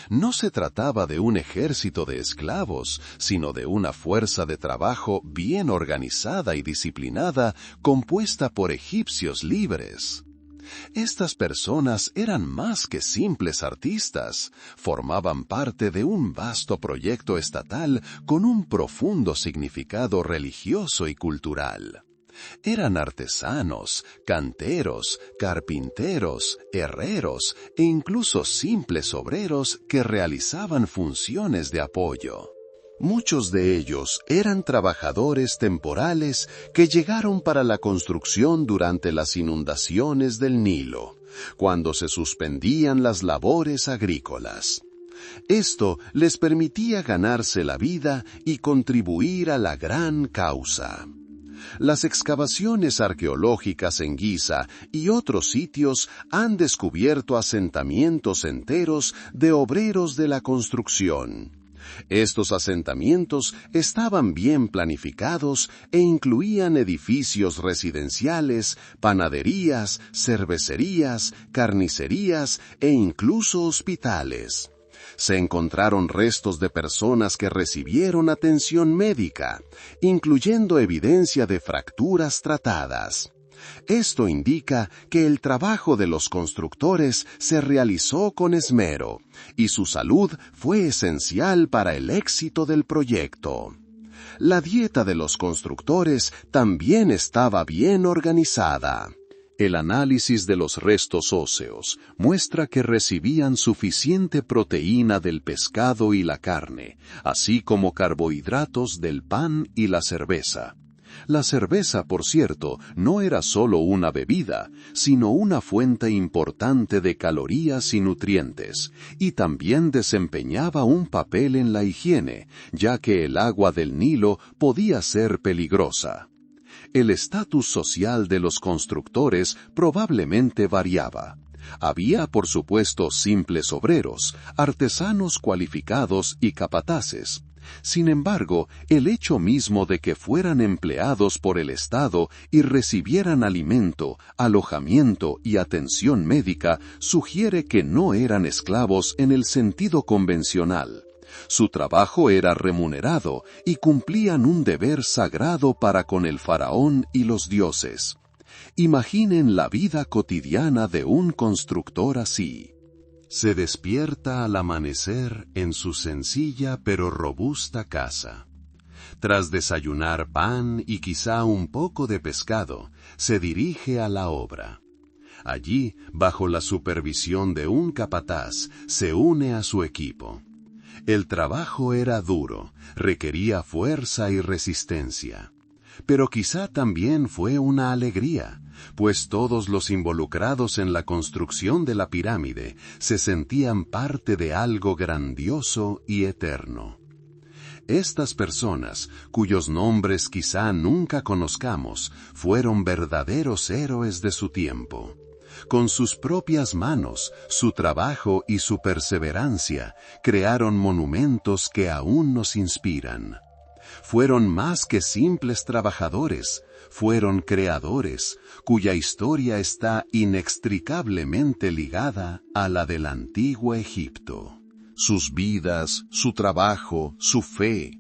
No se trataba de un ejército de esclavos, sino de una fuerza de trabajo bien organizada y disciplinada, compuesta por egipcios libres. Estas personas eran más que simples artistas, formaban parte de un vasto proyecto estatal con un profundo significado religioso y cultural. Eran artesanos, canteros, carpinteros, herreros e incluso simples obreros que realizaban funciones de apoyo. Muchos de ellos eran trabajadores temporales que llegaron para la construcción durante las inundaciones del Nilo, cuando se suspendían las labores agrícolas. Esto les permitía ganarse la vida y contribuir a la gran causa. Las excavaciones arqueológicas en Giza y otros sitios han descubierto asentamientos enteros de obreros de la construcción. Estos asentamientos estaban bien planificados e incluían edificios residenciales, panaderías, cervecerías, carnicerías e incluso hospitales. Se encontraron restos de personas que recibieron atención médica, incluyendo evidencia de fracturas tratadas. Esto indica que el trabajo de los constructores se realizó con esmero, y su salud fue esencial para el éxito del proyecto. La dieta de los constructores también estaba bien organizada. El análisis de los restos óseos muestra que recibían suficiente proteína del pescado y la carne, así como carbohidratos del pan y la cerveza. La cerveza, por cierto, no era solo una bebida, sino una fuente importante de calorías y nutrientes, y también desempeñaba un papel en la higiene, ya que el agua del Nilo podía ser peligrosa. El estatus social de los constructores probablemente variaba. Había, por supuesto, simples obreros, artesanos cualificados y capataces. Sin embargo, el hecho mismo de que fueran empleados por el Estado y recibieran alimento, alojamiento y atención médica sugiere que no eran esclavos en el sentido convencional. Su trabajo era remunerado y cumplían un deber sagrado para con el faraón y los dioses. Imaginen la vida cotidiana de un constructor así. Se despierta al amanecer en su sencilla pero robusta casa. Tras desayunar pan y quizá un poco de pescado, se dirige a la obra. Allí, bajo la supervisión de un capataz, se une a su equipo. El trabajo era duro, requería fuerza y resistencia. Pero quizá también fue una alegría, pues todos los involucrados en la construcción de la pirámide se sentían parte de algo grandioso y eterno. Estas personas, cuyos nombres quizá nunca conozcamos, fueron verdaderos héroes de su tiempo. Con sus propias manos, su trabajo y su perseverancia, crearon monumentos que aún nos inspiran. Fueron más que simples trabajadores, fueron creadores, cuya historia está inextricablemente ligada a la del antiguo Egipto. Sus vidas, su trabajo, su fe,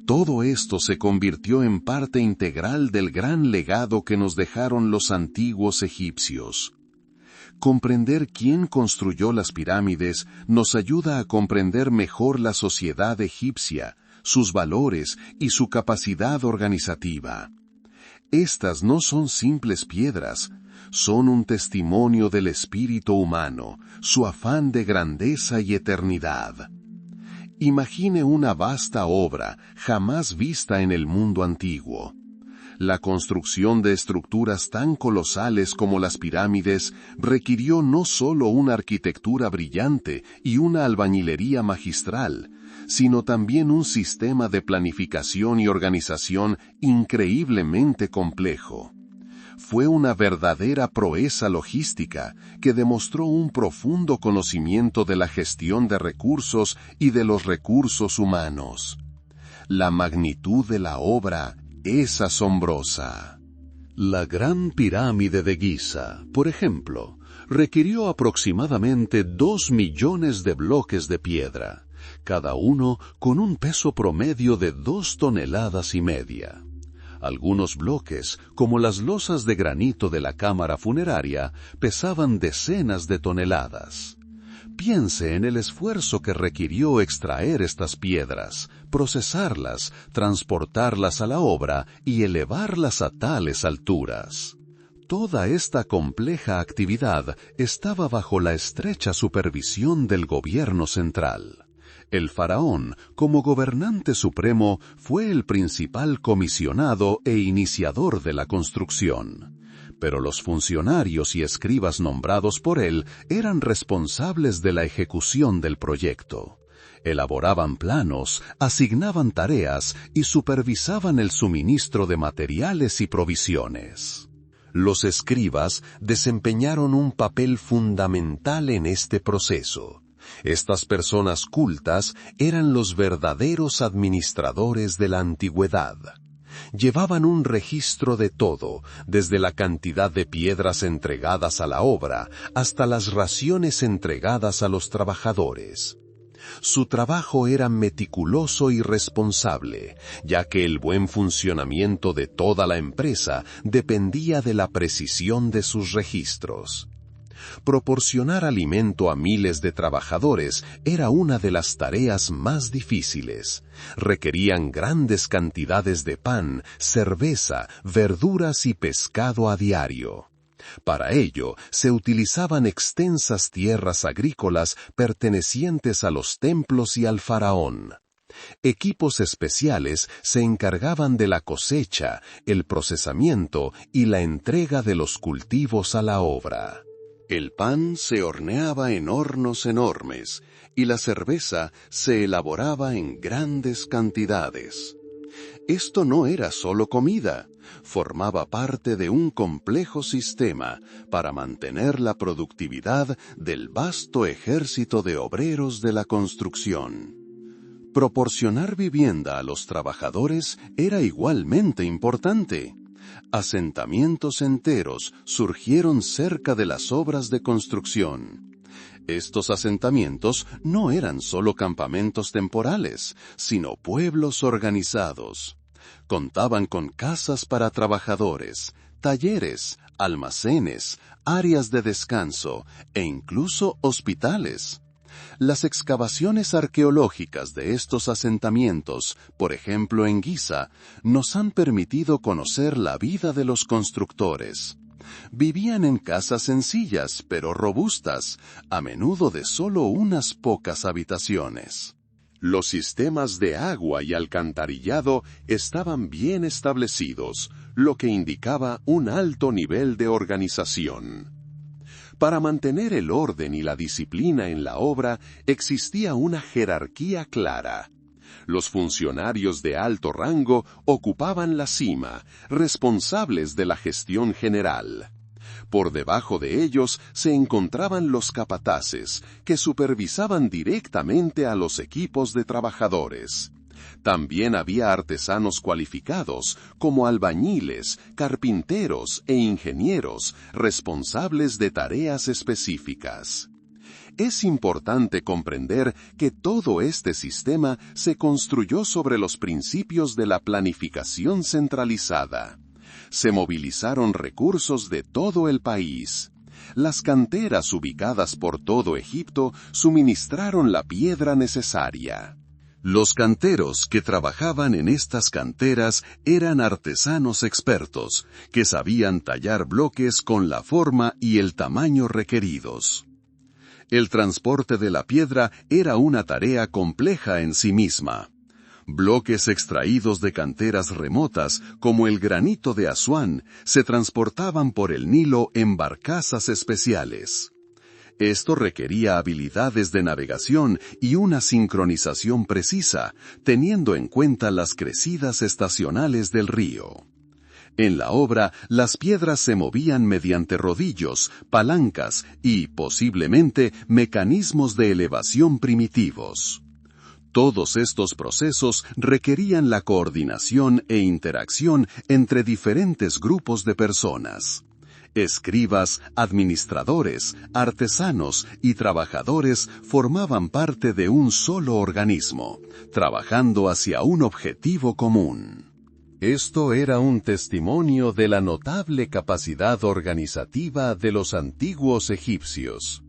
todo esto se convirtió en parte integral del gran legado que nos dejaron los antiguos egipcios. Comprender quién construyó las pirámides nos ayuda a comprender mejor la sociedad egipcia, sus valores y su capacidad organizativa. Estas no son simples piedras, son un testimonio del espíritu humano, su afán de grandeza y eternidad. Imagine una vasta obra jamás vista en el mundo antiguo. La construcción de estructuras tan colosales como las pirámides requirió no solo una arquitectura brillante y una albañilería magistral, sino también un sistema de planificación y organización increíblemente complejo. Fue una verdadera proeza logística que demostró un profundo conocimiento de la gestión de recursos y de los recursos humanos. La magnitud de la obra es asombrosa. La Gran Pirámide de Giza, por ejemplo, requirió aproximadamente 2 millones de bloques de piedra, cada uno con un peso promedio de 2,5 toneladas. Algunos bloques, como las losas de granito de la cámara funeraria, pesaban decenas de toneladas. Piense en el esfuerzo que requirió extraer estas piedras, procesarlas, transportarlas a la obra y elevarlas a tales alturas. Toda esta compleja actividad estaba bajo la estrecha supervisión del gobierno central. El faraón, como gobernante supremo, fue el principal comisionado e iniciador de la construcción. Pero los funcionarios y escribas nombrados por él eran responsables de la ejecución del proyecto. Elaboraban planos, asignaban tareas y supervisaban el suministro de materiales y provisiones. Los escribas desempeñaron un papel fundamental en este proceso. Estas personas cultas eran los verdaderos administradores de la antigüedad. Llevaban un registro de todo, desde la cantidad de piedras entregadas a la obra hasta las raciones entregadas a los trabajadores. Su trabajo era meticuloso y responsable, ya que el buen funcionamiento de toda la empresa dependía de la precisión de sus registros. Proporcionar alimento a miles de trabajadores era una de las tareas más difíciles. Requerían grandes cantidades de pan, cerveza, verduras y pescado a diario. Para ello, se utilizaban extensas tierras agrícolas pertenecientes a los templos y al faraón. Equipos especiales se encargaban de la cosecha, el procesamiento y la entrega de los cultivos a la obra. El pan se horneaba en hornos enormes y la cerveza se elaboraba en grandes cantidades. Esto no era solo comida, formaba parte de un complejo sistema para mantener la productividad del vasto ejército de obreros de la construcción. Proporcionar vivienda a los trabajadores era igualmente importante. Asentamientos enteros surgieron cerca de las obras de construcción. Estos asentamientos no eran solo campamentos temporales, sino pueblos organizados. Contaban con casas para trabajadores, talleres, almacenes, áreas de descanso e incluso hospitales. Las excavaciones arqueológicas de estos asentamientos, por ejemplo en Giza, nos han permitido conocer la vida de los constructores. Vivían en casas sencillas pero robustas, a menudo de solo unas pocas habitaciones. Los sistemas de agua y alcantarillado estaban bien establecidos, lo que indicaba un alto nivel de organización. Para mantener el orden y la disciplina en la obra existía una jerarquía clara. Los funcionarios de alto rango ocupaban la cima, responsables de la gestión general. Por debajo de ellos se encontraban los capataces, que supervisaban directamente a los equipos de trabajadores. También había artesanos cualificados, como albañiles, carpinteros e ingenieros, responsables de tareas específicas. Es importante comprender que todo este sistema se construyó sobre los principios de la planificación centralizada. Se movilizaron recursos de todo el país. Las canteras ubicadas por todo Egipto suministraron la piedra necesaria. Los canteros que trabajaban en estas canteras eran artesanos expertos, que sabían tallar bloques con la forma y el tamaño requeridos. El transporte de la piedra era una tarea compleja en sí misma. Bloques extraídos de canteras remotas, como el granito de Asuán, se transportaban por el Nilo en barcazas especiales. Esto requería habilidades de navegación y una sincronización precisa, teniendo en cuenta las crecidas estacionales del río. En la obra, las piedras se movían mediante rodillos, palancas y, posiblemente, mecanismos de elevación primitivos. Todos estos procesos requerían la coordinación e interacción entre diferentes grupos de personas. Escribas, administradores, artesanos y trabajadores formaban parte de un solo organismo, trabajando hacia un objetivo común. Esto era un testimonio de la notable capacidad organizativa de los antiguos egipcios.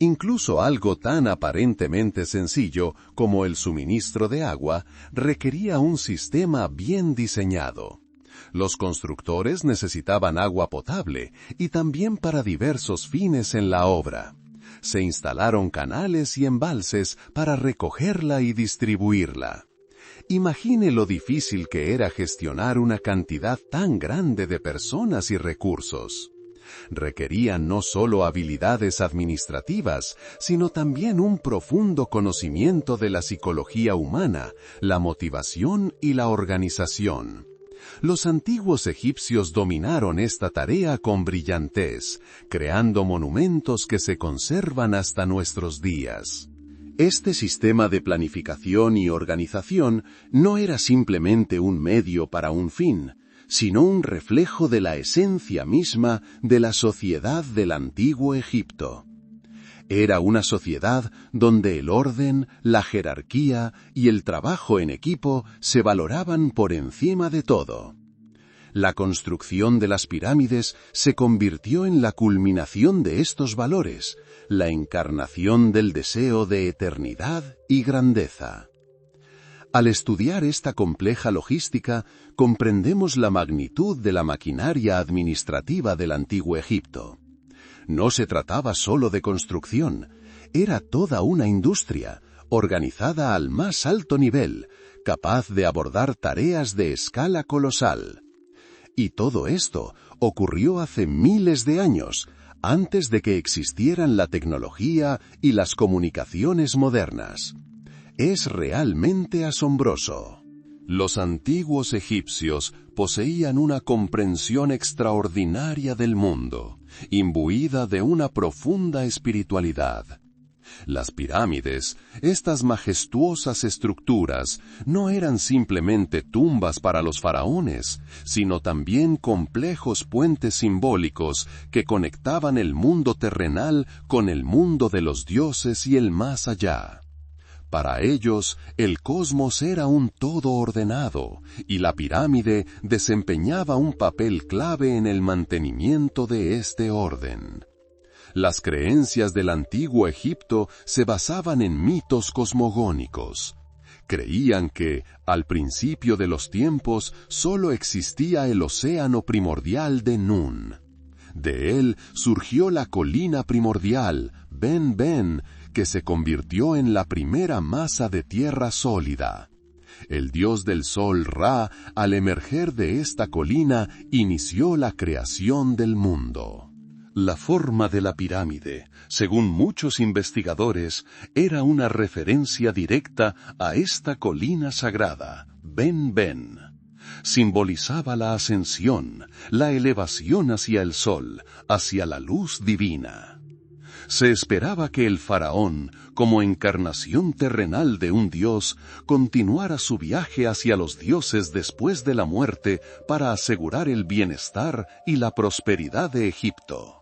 Incluso algo tan aparentemente sencillo como el suministro de agua requería un sistema bien diseñado. Los constructores necesitaban agua potable y también para diversos fines en la obra. Se instalaron canales y embalses para recogerla y distribuirla. Imagine lo difícil que era gestionar una cantidad tan grande de personas y recursos. Requerían no solo habilidades administrativas, sino también un profundo conocimiento de la psicología humana, la motivación y la organización. Los antiguos egipcios dominaron esta tarea con brillantez, creando monumentos que se conservan hasta nuestros días. Este sistema de planificación y organización no era simplemente un medio para un fin, sino un reflejo de la esencia misma de la sociedad del antiguo Egipto. Era una sociedad donde el orden, la jerarquía y el trabajo en equipo se valoraban por encima de todo. La construcción de las pirámides se convirtió en la culminación de estos valores, la encarnación del deseo de eternidad y grandeza. Al estudiar esta compleja logística, comprendemos la magnitud de la maquinaria administrativa del antiguo Egipto. No se trataba solo de construcción, era toda una industria, organizada al más alto nivel, capaz de abordar tareas de escala colosal. Y todo esto ocurrió hace miles de años, antes de que existieran la tecnología y las comunicaciones modernas. Es realmente asombroso. Los antiguos egipcios poseían una comprensión extraordinaria del mundo, imbuida de una profunda espiritualidad. Las pirámides, estas majestuosas estructuras, no eran simplemente tumbas para los faraones, sino también complejos puentes simbólicos que conectaban el mundo terrenal con el mundo de los dioses y el más allá. Para ellos, el cosmos era un todo ordenado, y la pirámide desempeñaba un papel clave en el mantenimiento de este orden. Las creencias del antiguo Egipto se basaban en mitos cosmogónicos. Creían que, al principio de los tiempos, solo existía el océano primordial de Nun. De él surgió la colina primordial, Ben-Ben, que se convirtió en la primera masa de tierra sólida. El dios del sol Ra, al emerger de esta colina, inició la creación del mundo. La forma de la pirámide, según muchos investigadores, era una referencia directa a esta colina sagrada, Ben-Ben. Simbolizaba la ascensión, la elevación hacia el sol, hacia la luz divina. Se esperaba que el faraón, como encarnación terrenal de un dios, continuara su viaje hacia los dioses después de la muerte para asegurar el bienestar y la prosperidad de Egipto.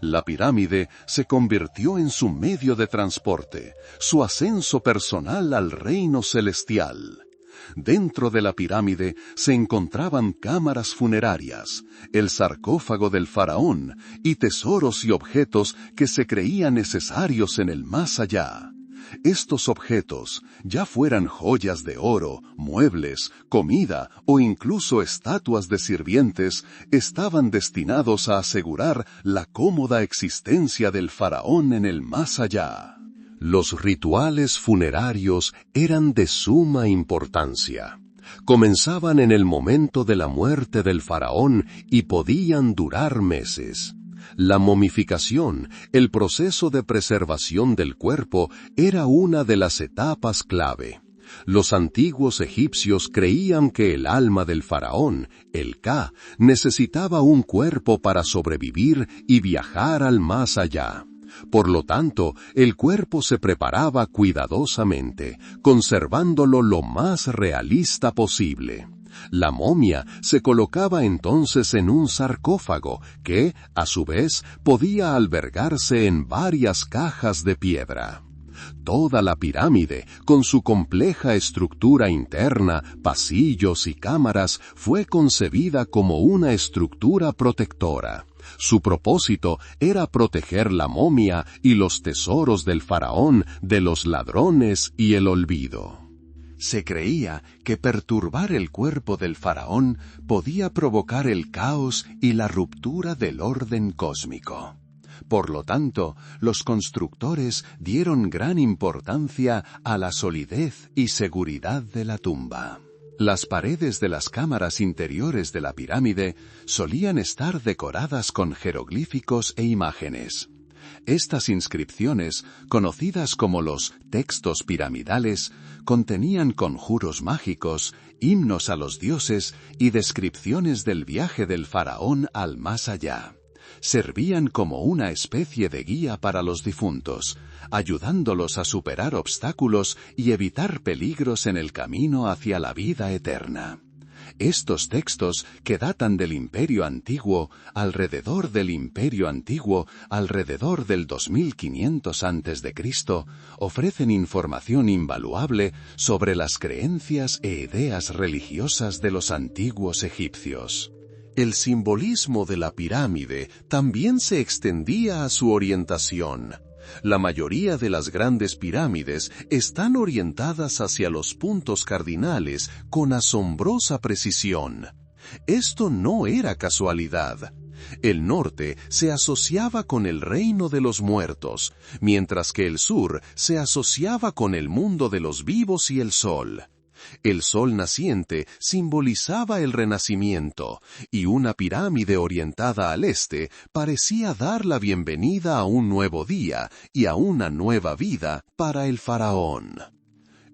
La pirámide se convirtió en su medio de transporte, su ascenso personal al reino celestial. Dentro de la pirámide se encontraban cámaras funerarias, el sarcófago del faraón y tesoros y objetos que se creían necesarios en el más allá. Estos objetos, ya fueran joyas de oro, muebles, comida o incluso estatuas de sirvientes, estaban destinados a asegurar la cómoda existencia del faraón en el más allá. Los rituales funerarios eran de suma importancia. Comenzaban en el momento de la muerte del faraón y podían durar meses. La momificación, el proceso de preservación del cuerpo, era una de las etapas clave. Los antiguos egipcios creían que el alma del faraón, el Ka, necesitaba un cuerpo para sobrevivir y viajar al más allá. Por lo tanto, el cuerpo se preparaba cuidadosamente, conservándolo lo más realista posible. La momia se colocaba entonces en un sarcófago que, a su vez, podía albergarse en varias cajas de piedra. Toda la pirámide, con su compleja estructura interna, pasillos y cámaras, fue concebida como una estructura protectora. Su propósito era proteger la momia y los tesoros del faraón de los ladrones y el olvido. Se creía que perturbar el cuerpo del faraón podía provocar el caos y la ruptura del orden cósmico. Por lo tanto, los constructores dieron gran importancia a la solidez y seguridad de la tumba. Las paredes de las cámaras interiores de la pirámide solían estar decoradas con jeroglíficos e imágenes. Estas inscripciones, conocidas como los textos piramidales, contenían conjuros mágicos, himnos a los dioses y descripciones del viaje del faraón al más allá. Servían como una especie de guía para los difuntos, ayudándolos a superar obstáculos y evitar peligros en el camino hacia la vida eterna. Estos textos, que datan del Imperio Antiguo, alrededor del 2500 a.C., ofrecen información invaluable sobre las creencias e ideas religiosas de los antiguos egipcios. El simbolismo de la pirámide también se extendía a su orientación. La mayoría de las grandes pirámides están orientadas hacia los puntos cardinales con asombrosa precisión. Esto no era casualidad. El norte se asociaba con el reino de los muertos, mientras que el sur se asociaba con el mundo de los vivos y el sol. El sol naciente simbolizaba el renacimiento, y una pirámide orientada al este parecía dar la bienvenida a un nuevo día y a una nueva vida para el faraón.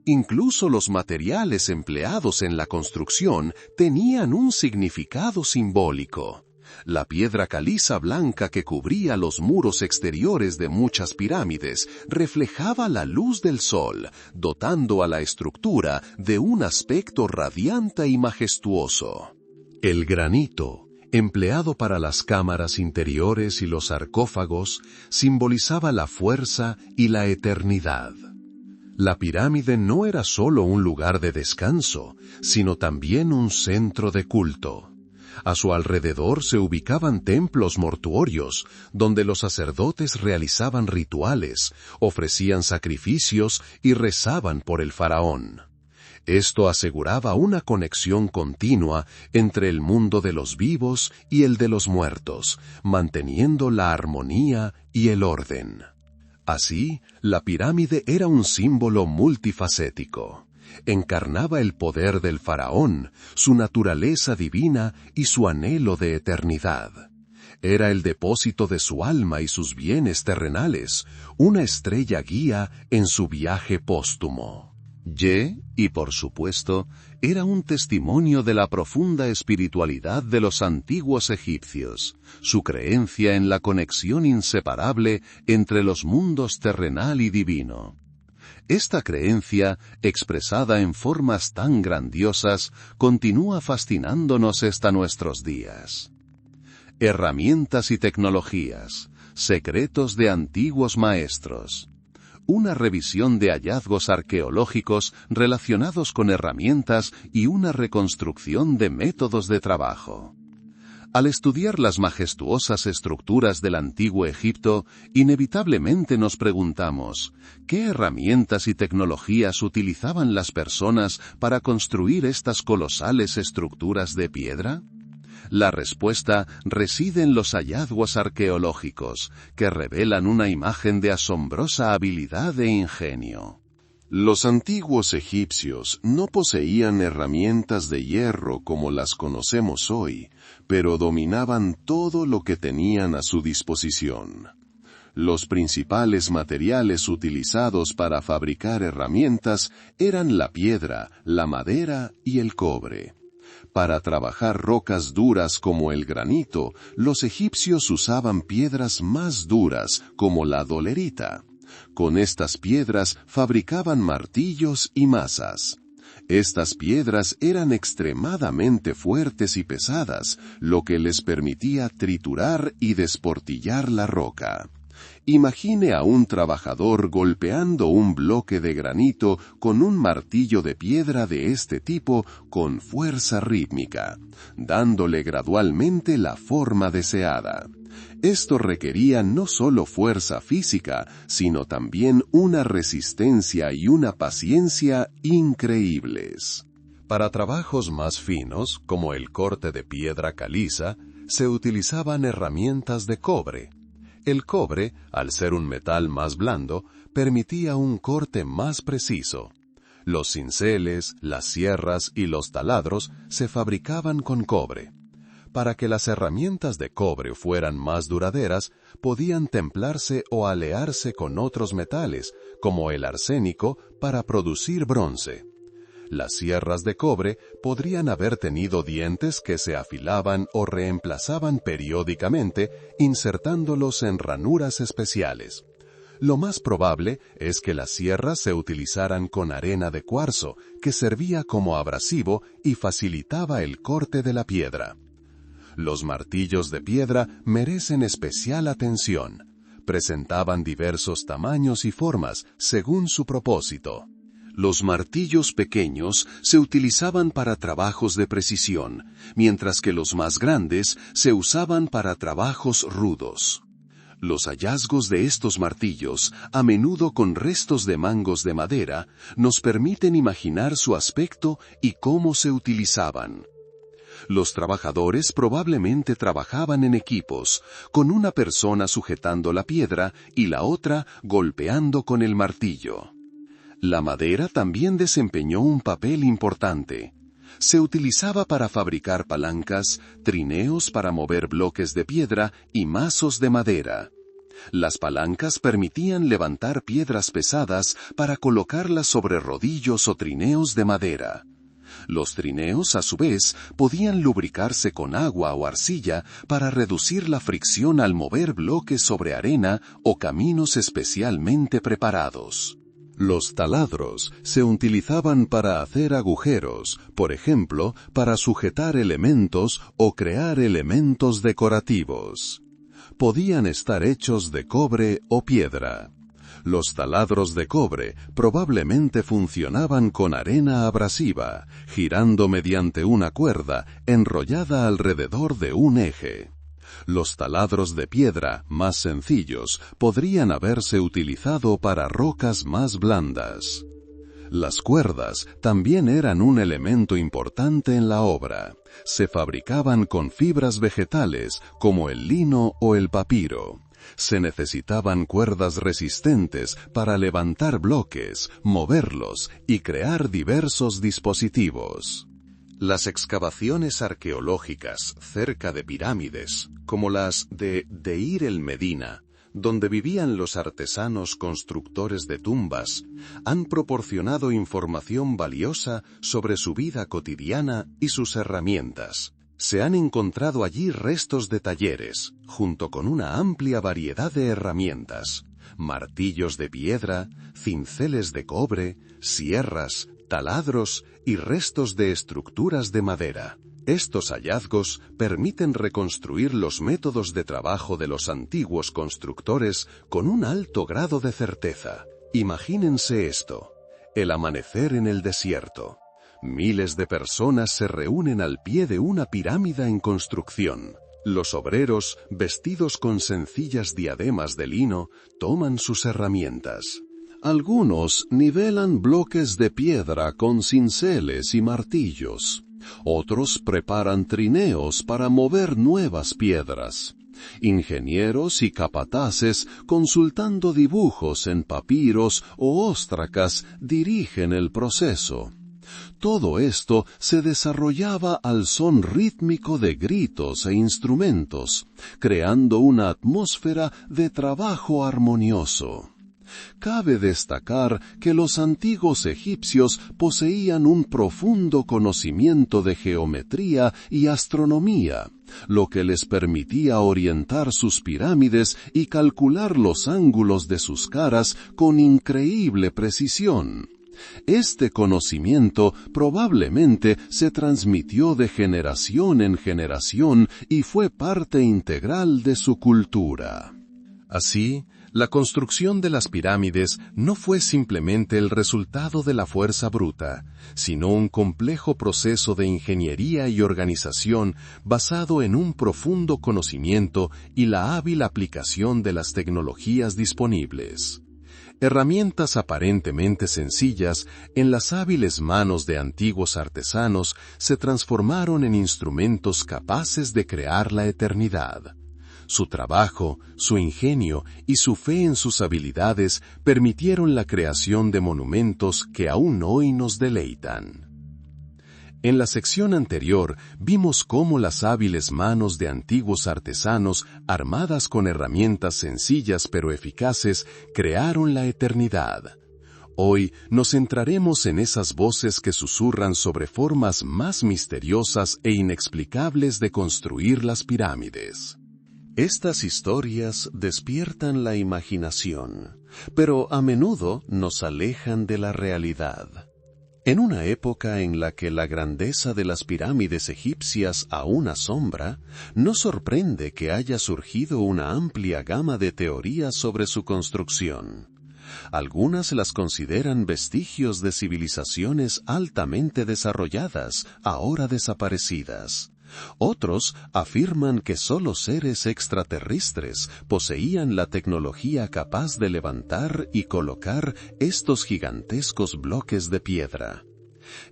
Incluso los materiales empleados en la construcción tenían un significado simbólico. La piedra caliza blanca que cubría los muros exteriores de muchas pirámides reflejaba la luz del sol, dotando a la estructura de un aspecto radiante y majestuoso. El granito, empleado para las cámaras interiores y los sarcófagos, simbolizaba la fuerza y la eternidad. La pirámide no era solo un lugar de descanso, sino también un centro de culto. A su alrededor se ubicaban templos mortuorios, donde los sacerdotes realizaban rituales, ofrecían sacrificios y rezaban por el faraón. Esto aseguraba una conexión continua entre el mundo de los vivos y el de los muertos, manteniendo la armonía y el orden. Así, la pirámide era un símbolo multifacético. Encarnaba el poder del faraón, su naturaleza divina y su anhelo de eternidad. Era el depósito de su alma y sus bienes terrenales, una estrella guía en su viaje póstumo. Y por supuesto, era un testimonio de la profunda espiritualidad de los antiguos egipcios, su creencia en la conexión inseparable entre los mundos terrenal y divino. Esta creencia, expresada en formas tan grandiosas, continúa fascinándonos hasta nuestros días. Herramientas y tecnologías, secretos de antiguos maestros. Una revisión de hallazgos arqueológicos relacionados con herramientas y una reconstrucción de métodos de trabajo. Al estudiar las majestuosas estructuras del antiguo Egipto, inevitablemente nos preguntamos, ¿qué herramientas y tecnologías utilizaban las personas para construir estas colosales estructuras de piedra? La respuesta reside en los hallazgos arqueológicos, que revelan una imagen de asombrosa habilidad e ingenio. Los antiguos egipcios no poseían herramientas de hierro como las conocemos hoy, pero dominaban todo lo que tenían a su disposición. Los principales materiales utilizados para fabricar herramientas eran la piedra, la madera y el cobre. Para trabajar rocas duras como el granito, los egipcios usaban piedras más duras como la dolerita. Con estas piedras fabricaban martillos y mazas. Estas piedras eran extremadamente fuertes y pesadas, lo que les permitía triturar y desportillar la roca. Imagine a un trabajador golpeando un bloque de granito con un martillo de piedra de este tipo con fuerza rítmica, dándole gradualmente la forma deseada. Esto requería no solo fuerza física, sino también una resistencia y una paciencia increíbles. Para trabajos más finos, como el corte de piedra caliza, se utilizaban herramientas de cobre. El cobre, al ser un metal más blando, permitía un corte más preciso. Los cinceles, las sierras y los taladros se fabricaban con cobre. Para que las herramientas de cobre fueran más duraderas, podían templarse o alearse con otros metales, como el arsénico, para producir bronce. Las sierras de cobre podrían haber tenido dientes que se afilaban o reemplazaban periódicamente, insertándolos en ranuras especiales. Lo más probable es que las sierras se utilizaran con arena de cuarzo, que servía como abrasivo y facilitaba el corte de la piedra. Los martillos de piedra merecen especial atención. Presentaban diversos tamaños y formas según su propósito. Los martillos pequeños se utilizaban para trabajos de precisión, mientras que los más grandes se usaban para trabajos rudos. Los hallazgos de estos martillos, a menudo con restos de mangos de madera, nos permiten imaginar su aspecto y cómo se utilizaban. Los trabajadores probablemente trabajaban en equipos, con una persona sujetando la piedra y la otra golpeando con el martillo. La madera también desempeñó un papel importante. Se utilizaba para fabricar palancas, trineos para mover bloques de piedra y mazos de madera. Las palancas permitían levantar piedras pesadas para colocarlas sobre rodillos o trineos de madera. Los trineos, a su vez, podían lubricarse con agua o arcilla para reducir la fricción al mover bloques sobre arena o caminos especialmente preparados. Los taladros se utilizaban para hacer agujeros, por ejemplo, para sujetar elementos o crear elementos decorativos. Podían estar hechos de cobre o piedra. Los taladros de cobre probablemente funcionaban con arena abrasiva, girando mediante una cuerda enrollada alrededor de un eje. Los taladros de piedra, más sencillos, podrían haberse utilizado para rocas más blandas. Las cuerdas también eran un elemento importante en la obra. Se fabricaban con fibras vegetales, como el lino o el papiro. Se necesitaban cuerdas resistentes para levantar bloques, moverlos y crear diversos dispositivos. Las excavaciones arqueológicas cerca de pirámides, como las de Deir el Medina, donde vivían los artesanos constructores de tumbas, han proporcionado información valiosa sobre su vida cotidiana y sus herramientas. Se han encontrado allí restos de talleres, junto con una amplia variedad de herramientas, martillos de piedra, cinceles de cobre, sierras, taladros y restos de estructuras de madera. Estos hallazgos permiten reconstruir los métodos de trabajo de los antiguos constructores con un alto grado de certeza. Imagínense esto: el amanecer en el desierto. Miles de personas se reúnen al pie de una pirámide en construcción. Los obreros, vestidos con sencillas diademas de lino, toman sus herramientas. Algunos nivelan bloques de piedra con cinceles y martillos. Otros preparan trineos para mover nuevas piedras. Ingenieros y capataces, consultando dibujos en papiros o óstracas, dirigen el proceso. Todo esto se desarrollaba al son rítmico de gritos e instrumentos, creando una atmósfera de trabajo armonioso. Cabe destacar que los antiguos egipcios poseían un profundo conocimiento de geometría y astronomía, lo que les permitía orientar sus pirámides y calcular los ángulos de sus caras con increíble precisión. Este conocimiento probablemente se transmitió de generación en generación y fue parte integral de su cultura. Así, la construcción de las pirámides no fue simplemente el resultado de la fuerza bruta, sino un complejo proceso de ingeniería y organización basado en un profundo conocimiento y la hábil aplicación de las tecnologías disponibles. Herramientas aparentemente sencillas en las hábiles manos de antiguos artesanos se transformaron en instrumentos capaces de crear la eternidad. Su trabajo, su ingenio y su fe en sus habilidades permitieron la creación de monumentos que aún hoy nos deleitan. En la sección anterior vimos cómo las hábiles manos de antiguos artesanos, armadas con herramientas sencillas pero eficaces, crearon la eternidad. Hoy nos centraremos en esas voces que susurran sobre formas más misteriosas e inexplicables de construir las pirámides. Estas historias despiertan la imaginación, pero a menudo nos alejan de la realidad. En una época en la que la grandeza de las pirámides egipcias aún asombra, no sorprende que haya surgido una amplia gama de teorías sobre su construcción. Algunas las consideran vestigios de civilizaciones altamente desarrolladas, ahora desaparecidas. Otros afirman que solo seres extraterrestres poseían la tecnología capaz de levantar y colocar estos gigantescos bloques de piedra.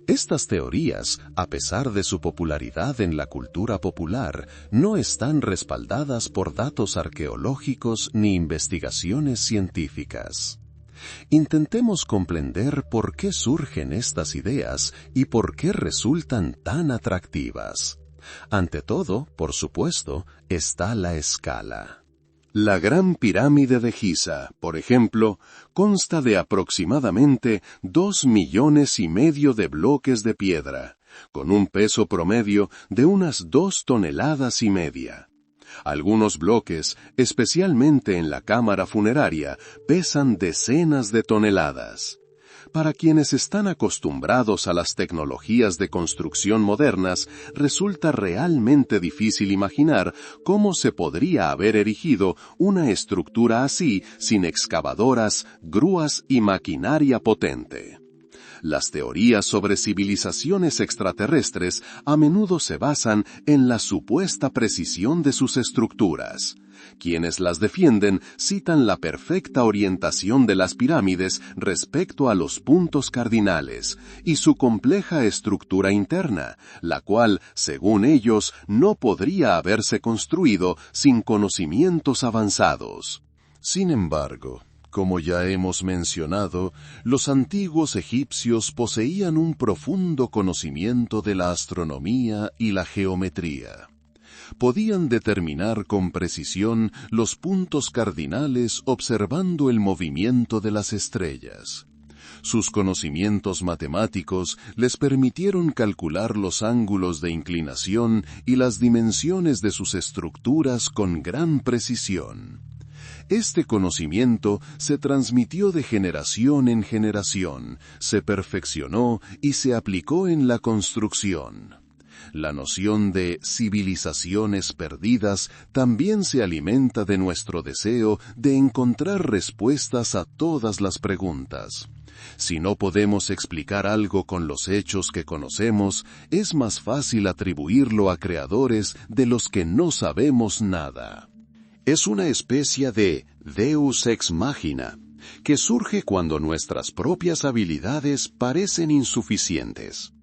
Estas teorías, a pesar de su popularidad en la cultura popular, no están respaldadas por datos arqueológicos ni investigaciones científicas. Intentemos comprender por qué surgen estas ideas y por qué resultan tan atractivas. Ante todo, por supuesto, está la escala. La Gran Pirámide de Giza, por ejemplo, consta de aproximadamente 2,5 millones de bloques de piedra, con un peso promedio de unas 2,5 toneladas. Algunos bloques, especialmente en la cámara funeraria, pesan decenas de toneladas. Para quienes están acostumbrados a las tecnologías de construcción modernas, resulta realmente difícil imaginar cómo se podría haber erigido una estructura así sin excavadoras, grúas y maquinaria potente. Las teorías sobre civilizaciones extraterrestres a menudo se basan en la supuesta precisión de sus estructuras. Quienes las defienden citan la perfecta orientación de las pirámides respecto a los puntos cardinales y su compleja estructura interna, la cual, según ellos, no podría haberse construido sin conocimientos avanzados. Sin embargo, como ya hemos mencionado, los antiguos egipcios poseían un profundo conocimiento de la astronomía y la geometría. Podían determinar con precisión los puntos cardinales observando el movimiento de las estrellas. Sus conocimientos matemáticos les permitieron calcular los ángulos de inclinación y las dimensiones de sus estructuras con gran precisión. Este conocimiento se transmitió de generación en generación, se perfeccionó y se aplicó en la construcción. La noción de civilizaciones perdidas también se alimenta de nuestro deseo de encontrar respuestas a todas las preguntas. Si no podemos explicar algo con los hechos que conocemos, es más fácil atribuirlo a creadores de los que no sabemos nada. Es una especie de Deus ex machina, que surge cuando nuestras propias habilidades parecen insuficientes.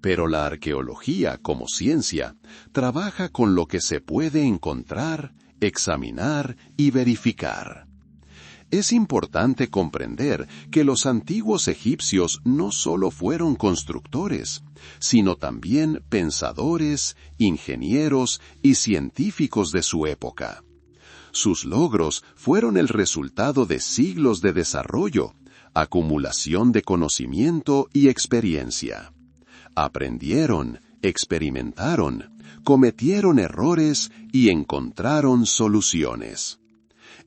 Pero la arqueología, como ciencia, trabaja con lo que se puede encontrar, examinar y verificar. Es importante comprender que los antiguos egipcios no solo fueron constructores, sino también pensadores, ingenieros y científicos de su época. Sus logros fueron el resultado de siglos de desarrollo, acumulación de conocimiento y experiencia. Aprendieron, experimentaron, cometieron errores y encontraron soluciones.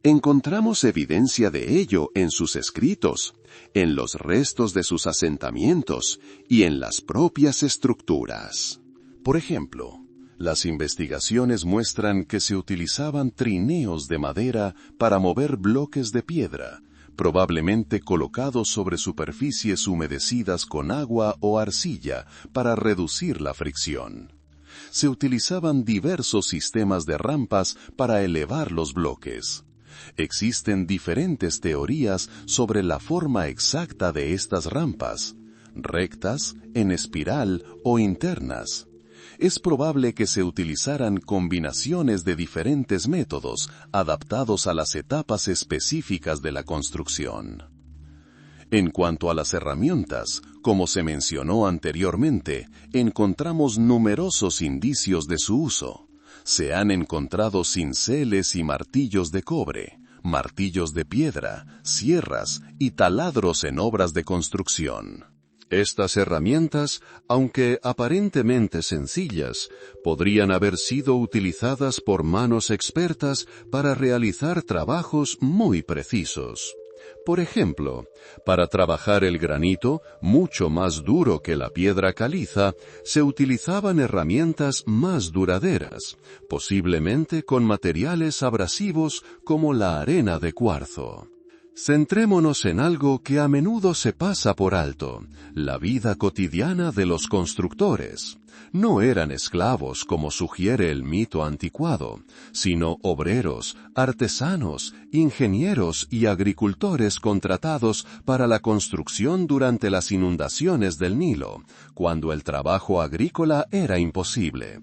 Encontramos evidencia de ello en sus escritos, en los restos de sus asentamientos y en las propias estructuras. Por ejemplo, Las investigaciones muestran que se utilizaban trineos de madera para mover bloques de piedra, probablemente colocados sobre superficies humedecidas con agua o arcilla para reducir la fricción. Se utilizaban diversos sistemas de rampas para elevar los bloques. Existen diferentes teorías sobre la forma exacta de estas rampas, rectas, en espiral o internas. Es probable que se utilizaran combinaciones de diferentes métodos adaptados a las etapas específicas de la construcción. En cuanto a las herramientas, como se mencionó anteriormente, encontramos numerosos indicios de su uso. Se han encontrado cinceles y martillos de cobre, martillos de piedra, sierras y taladros en obras de construcción. Estas herramientas, aunque aparentemente sencillas, podrían haber sido utilizadas por manos expertas para realizar trabajos muy precisos. Por ejemplo, para trabajar el granito, mucho más duro que la piedra caliza, se utilizaban herramientas más duraderas, posiblemente con materiales abrasivos como la arena de cuarzo. Centrémonos en algo que a menudo se pasa por alto, la vida cotidiana de los constructores. No eran esclavos como sugiere el mito anticuado, sino obreros, artesanos, ingenieros y agricultores contratados para la construcción durante las inundaciones del Nilo, cuando el trabajo agrícola era imposible.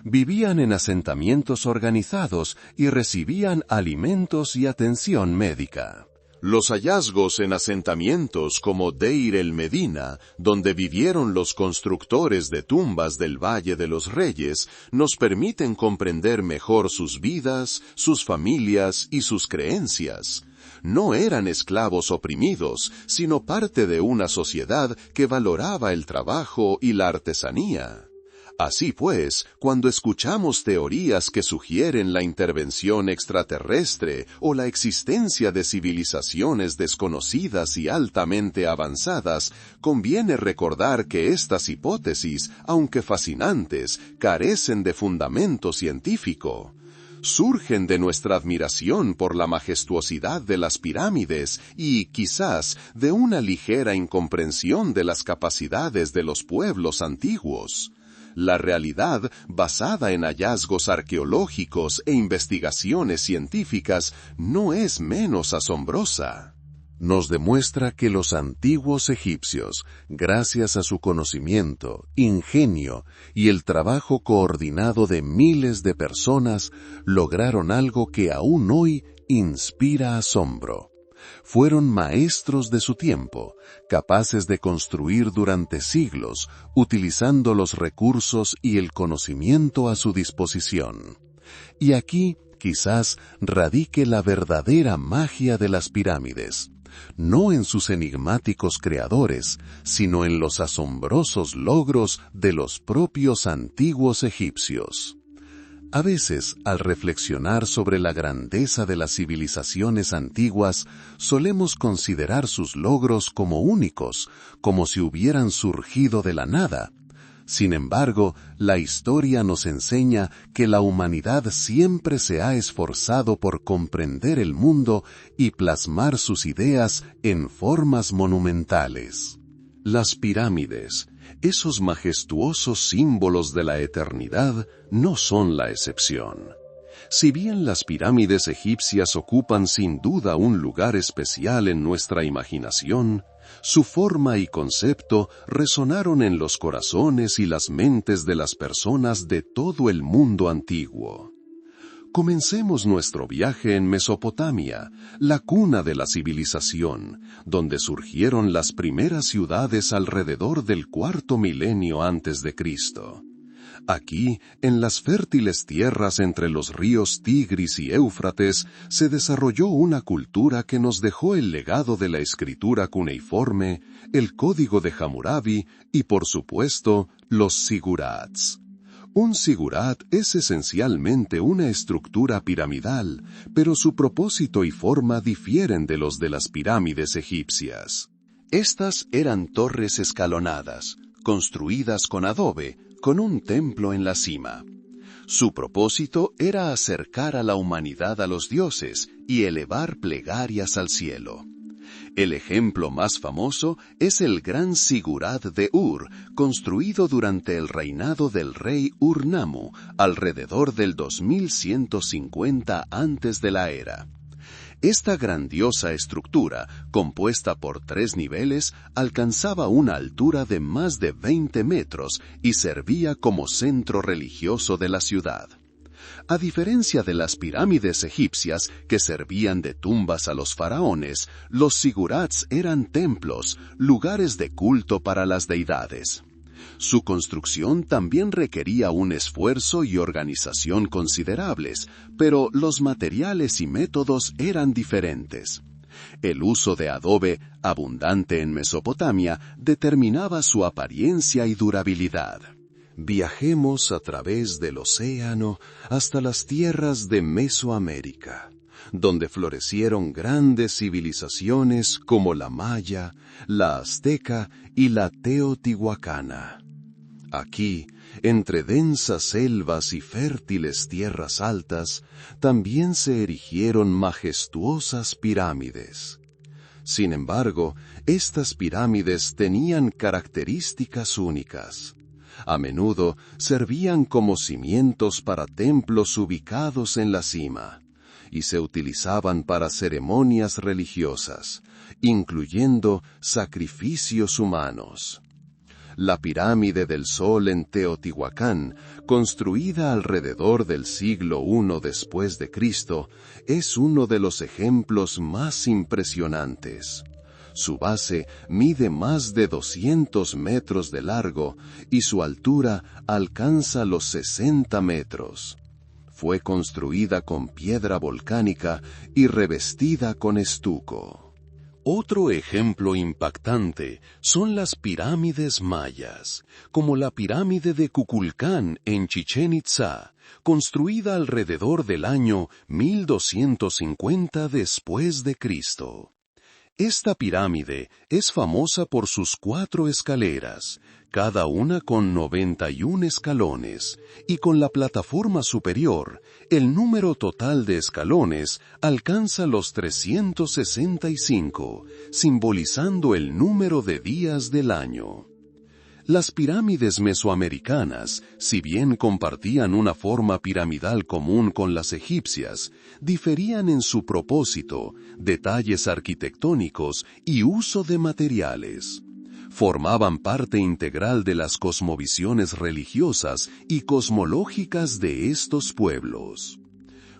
Vivían en asentamientos organizados y recibían alimentos y atención médica. Los hallazgos en asentamientos como Deir el Medina, donde vivieron los constructores de tumbas del Valle de los Reyes, nos permiten comprender mejor sus vidas, sus familias y sus creencias. No eran esclavos oprimidos, sino parte de una sociedad que valoraba el trabajo y la artesanía. Así pues, cuando escuchamos teorías que sugieren la intervención extraterrestre o la existencia de civilizaciones desconocidas y altamente avanzadas, conviene recordar que estas hipótesis, aunque fascinantes, carecen de fundamento científico. Surgen de nuestra admiración por la majestuosidad de las pirámides y, quizás, de una ligera incomprensión de las capacidades de los pueblos antiguos. La realidad, basada en hallazgos arqueológicos e investigaciones científicas, no es menos asombrosa. Nos demuestra que los antiguos egipcios, gracias a su conocimiento, ingenio y el trabajo coordinado de miles de personas, lograron algo que aún hoy inspira asombro. Fueron maestros de su tiempo, capaces de construir durante siglos, utilizando los recursos y el conocimiento a su disposición. Y aquí, quizás, radique la verdadera magia de las pirámides, no en sus enigmáticos creadores, sino en los asombrosos logros de los propios antiguos egipcios. A veces, al reflexionar sobre la grandeza de las civilizaciones antiguas, solemos considerar sus logros como únicos, como si hubieran surgido de la nada. Sin embargo, la historia nos enseña que la humanidad siempre se ha esforzado por comprender el mundo y plasmar sus ideas en formas monumentales. Las pirámides, esos majestuosos símbolos de la eternidad, no son la excepción. Si bien las pirámides egipcias ocupan sin duda un lugar especial en nuestra imaginación, su forma y concepto resonaron en los corazones y las mentes de las personas de todo el mundo antiguo. Comencemos nuestro viaje en Mesopotamia, la cuna de la civilización, donde surgieron las primeras ciudades alrededor del cuarto milenio antes de Cristo. Aquí, en las fértiles tierras entre los ríos Tigris y Éufrates, se desarrolló una cultura que nos dejó el legado de la escritura cuneiforme, el código de Hammurabi y, por supuesto, los zigurats. Un zigurat es esencialmente una estructura piramidal, pero su propósito y forma difieren de los de las pirámides egipcias. Estas eran torres escalonadas, construidas con adobe, con un templo en la cima. Su propósito era acercar a la humanidad a los dioses y elevar plegarias al cielo. El ejemplo más famoso es el gran sigurat de Ur, construido durante el reinado del rey Ur-Nammu, alrededor del 2150 antes de la era. Esta grandiosa estructura, compuesta por 3 niveles, alcanzaba una altura de más de 20 metros y servía como centro religioso de la ciudad. A diferencia de las pirámides egipcias que servían de tumbas a los faraones, los sigurats eran templos, lugares de culto para las deidades. Su construcción también requería un esfuerzo y organización considerables, pero los materiales y métodos eran diferentes. El uso de adobe, abundante en Mesopotamia, determinaba su apariencia y durabilidad. Viajemos a través del océano hasta las tierras de Mesoamérica, donde florecieron grandes civilizaciones como la maya, la azteca y la teotihuacana. Aquí, entre densas selvas y fértiles tierras altas, también se erigieron majestuosas pirámides. Sin embargo, estas pirámides tenían características únicas. A menudo servían como cimientos para templos ubicados en la cima, y se utilizaban para ceremonias religiosas, incluyendo sacrificios humanos. La pirámide del Sol en Teotihuacán, construida alrededor del siglo I después de Cristo, es uno de los ejemplos más impresionantes. Su base mide más de 200 metros de largo y su altura alcanza los 60 metros. Fue construida con piedra volcánica y revestida con estuco. Otro ejemplo impactante son las pirámides mayas, como la pirámide de Kukulcán en Chichén Itzá, construida alrededor del año 1250 después de Cristo. Esta pirámide es famosa por sus 4 escaleras, cada una con 91 escalones, y con la plataforma superior, el número total de escalones alcanza los 365, simbolizando el número de días del año. Las pirámides mesoamericanas, si bien compartían una forma piramidal común con las egipcias, diferían en su propósito, detalles arquitectónicos y uso de materiales. Formaban parte integral de las cosmovisiones religiosas y cosmológicas de estos pueblos.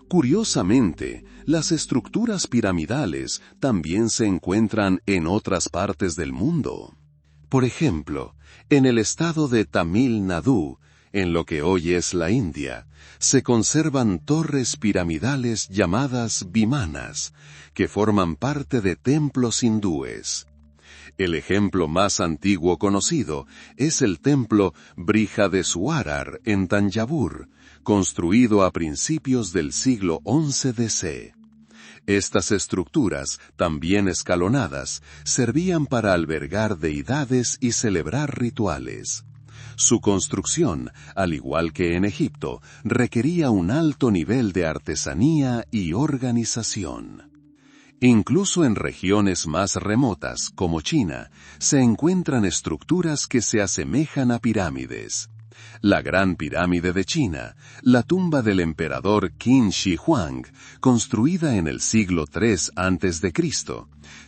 Curiosamente, las estructuras piramidales también se encuentran en otras partes del mundo. Por ejemplo, en el estado de Tamil Nadu, en lo que hoy es la India, se conservan torres piramidales llamadas vimanas, que forman parte de templos hindúes. El ejemplo más antiguo conocido es el templo Brihadeswarar en Tanjavur, construido a principios del siglo XI d.C. Estas estructuras, también escalonadas, servían para albergar deidades y celebrar rituales. Su construcción, al igual que en Egipto, requería un alto nivel de artesanía y organización. Incluso en regiones más remotas, como China, se encuentran estructuras que se asemejan a pirámides. La Gran Pirámide de China, la tumba del emperador Qin Shi Huang, construida en el siglo III a.C.,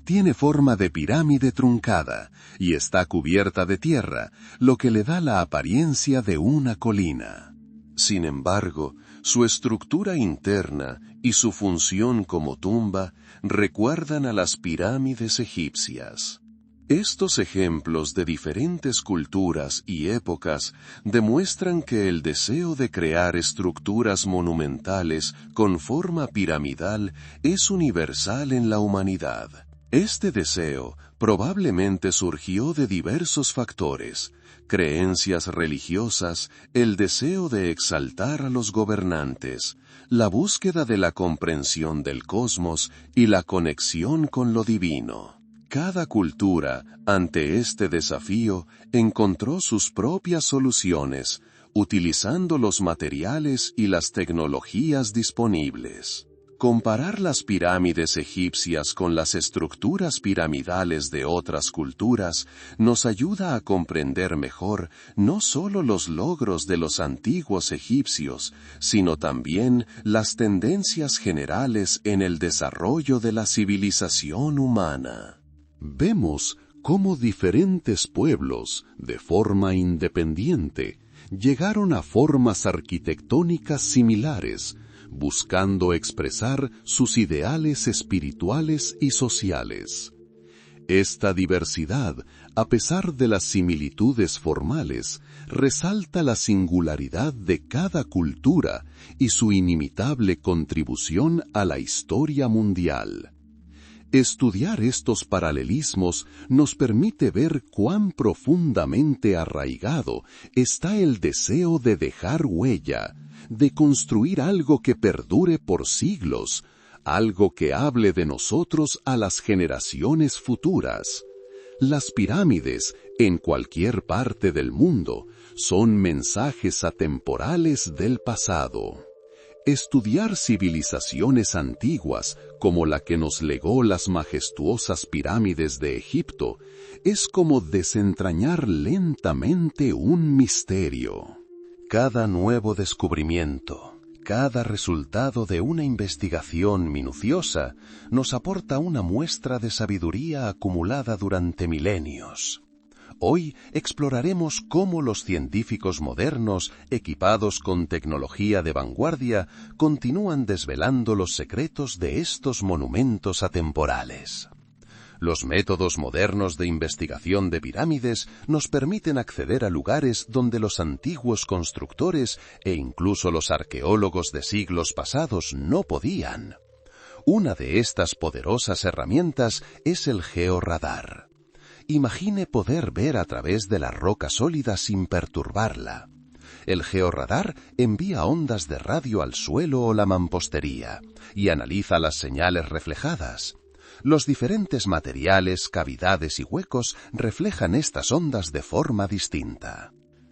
tiene forma de pirámide truncada y está cubierta de tierra, lo que le da la apariencia de una colina. Sin embargo, su estructura interna y su función como tumba recuerdan a las pirámides egipcias. Estos ejemplos de diferentes culturas y épocas demuestran que el deseo de crear estructuras monumentales con forma piramidal es universal en la humanidad. Este deseo probablemente surgió de diversos factores: creencias religiosas, el deseo de exaltar a los gobernantes, la búsqueda de la comprensión del cosmos y la conexión con lo divino. Cada cultura, ante este desafío, encontró sus propias soluciones, utilizando los materiales y las tecnologías disponibles. Comparar las pirámides egipcias con las estructuras piramidales de otras culturas nos ayuda a comprender mejor no solo los logros de los antiguos egipcios, sino también las tendencias generales en el desarrollo de la civilización humana. Vemos cómo diferentes pueblos, de forma independiente, llegaron a formas arquitectónicas similares, buscando expresar sus ideales espirituales y sociales. Esta diversidad, a pesar de las similitudes formales, resalta la singularidad de cada cultura y su inimitable contribución a la historia mundial. Estudiar estos paralelismos nos permite ver cuán profundamente arraigado está el deseo de dejar huella, de construir algo que perdure por siglos, algo que hable de nosotros a las generaciones futuras. Las pirámides, en cualquier parte del mundo, son mensajes atemporales del pasado. Estudiar civilizaciones antiguas, como la que nos legó las majestuosas pirámides de Egipto, es como desentrañar lentamente un misterio. Cada nuevo descubrimiento, cada resultado de una investigación minuciosa, nos aporta una muestra de sabiduría acumulada durante milenios. Hoy exploraremos cómo los científicos modernos, equipados con tecnología de vanguardia, continúan desvelando los secretos de estos monumentos atemporales. Los métodos modernos de investigación de pirámides nos permiten acceder a lugares donde los antiguos constructores e incluso los arqueólogos de siglos pasados no podían. Una de estas poderosas herramientas es el georradar. Imagine poder ver a través de la roca sólida sin perturbarla. El georradar envía ondas de radio al suelo o la mampostería y analiza las señales reflejadas. Los diferentes materiales, cavidades y huecos reflejan estas ondas de forma distinta.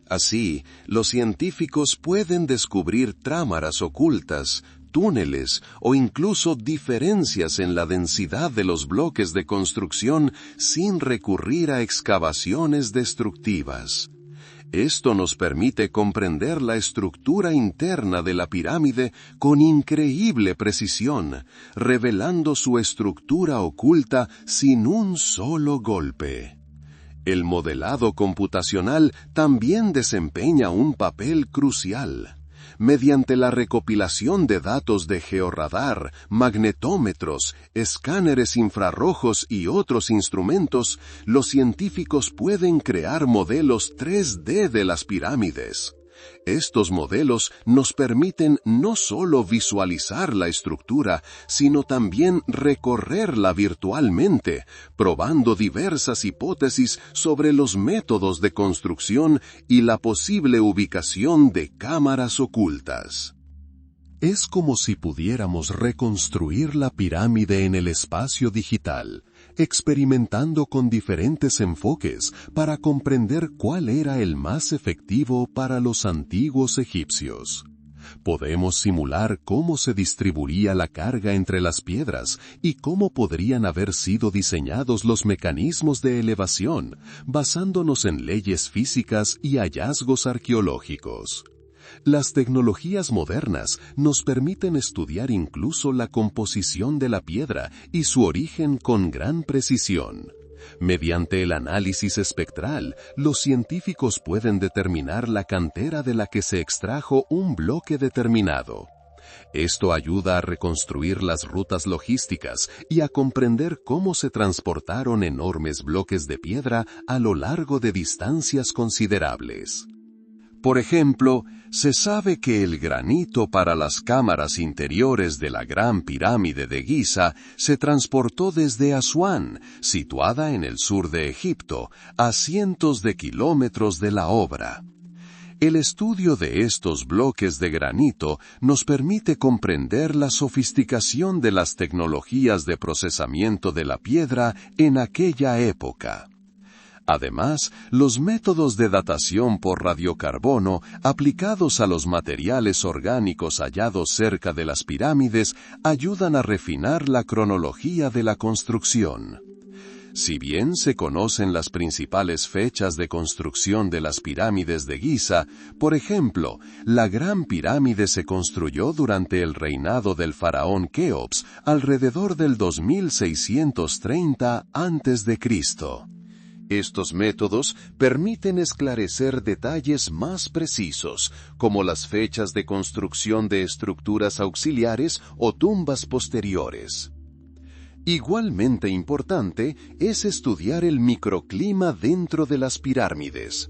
Así, los científicos pueden descubrir trámaras ocultas, túneles o incluso diferencias en la densidad de los bloques de construcción sin recurrir a excavaciones destructivas. Esto nos permite comprender la estructura interna de la pirámide con increíble precisión, revelando su estructura oculta sin un solo golpe. El modelado computacional también desempeña un papel crucial. Mediante la recopilación de datos de georradar, magnetómetros, escáneres infrarrojos y otros instrumentos, los científicos pueden crear modelos 3D de las pirámides. Estos modelos nos permiten no solo visualizar la estructura, sino también recorrerla virtualmente, probando diversas hipótesis sobre los métodos de construcción y la posible ubicación de cámaras ocultas. Es como si pudiéramos reconstruir la pirámide en el espacio digital, experimentando con diferentes enfoques para comprender cuál era el más efectivo para los antiguos egipcios. Podemos simular cómo se distribuía la carga entre las piedras y cómo podrían haber sido diseñados los mecanismos de elevación, basándonos en leyes físicas y hallazgos arqueológicos. Las tecnologías modernas nos permiten estudiar incluso la composición de la piedra y su origen con gran precisión. Mediante el análisis espectral, los científicos pueden determinar la cantera de la que se extrajo un bloque determinado. Esto ayuda a reconstruir las rutas logísticas y a comprender cómo se transportaron enormes bloques de piedra a lo largo de distancias considerables. Por ejemplo, se sabe que el granito para las cámaras interiores de la Gran Pirámide de Giza se transportó desde Asuán, situada en el sur de Egipto, a cientos de kilómetros de la obra. El estudio de estos bloques de granito nos permite comprender la sofisticación de las tecnologías de procesamiento de la piedra en aquella época. Además, los métodos de datación por radiocarbono aplicados a los materiales orgánicos hallados cerca de las pirámides ayudan a refinar la cronología de la construcción. Si bien se conocen las principales fechas de construcción de las pirámides de Giza, por ejemplo, la Gran Pirámide se construyó durante el reinado del faraón Keops alrededor del 2630 a.C. Estos métodos permiten esclarecer detalles más precisos, como las fechas de construcción de estructuras auxiliares o tumbas posteriores. Igualmente importante es estudiar el microclima dentro de las pirámides.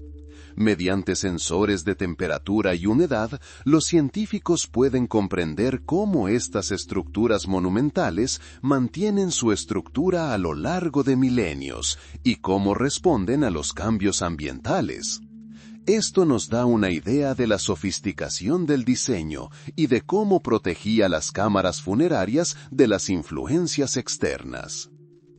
Mediante sensores de temperatura y humedad, los científicos pueden comprender cómo estas estructuras monumentales mantienen su estructura a lo largo de milenios y cómo responden a los cambios ambientales. Esto nos da una idea de la sofisticación del diseño y de cómo protegía las cámaras funerarias de las influencias externas.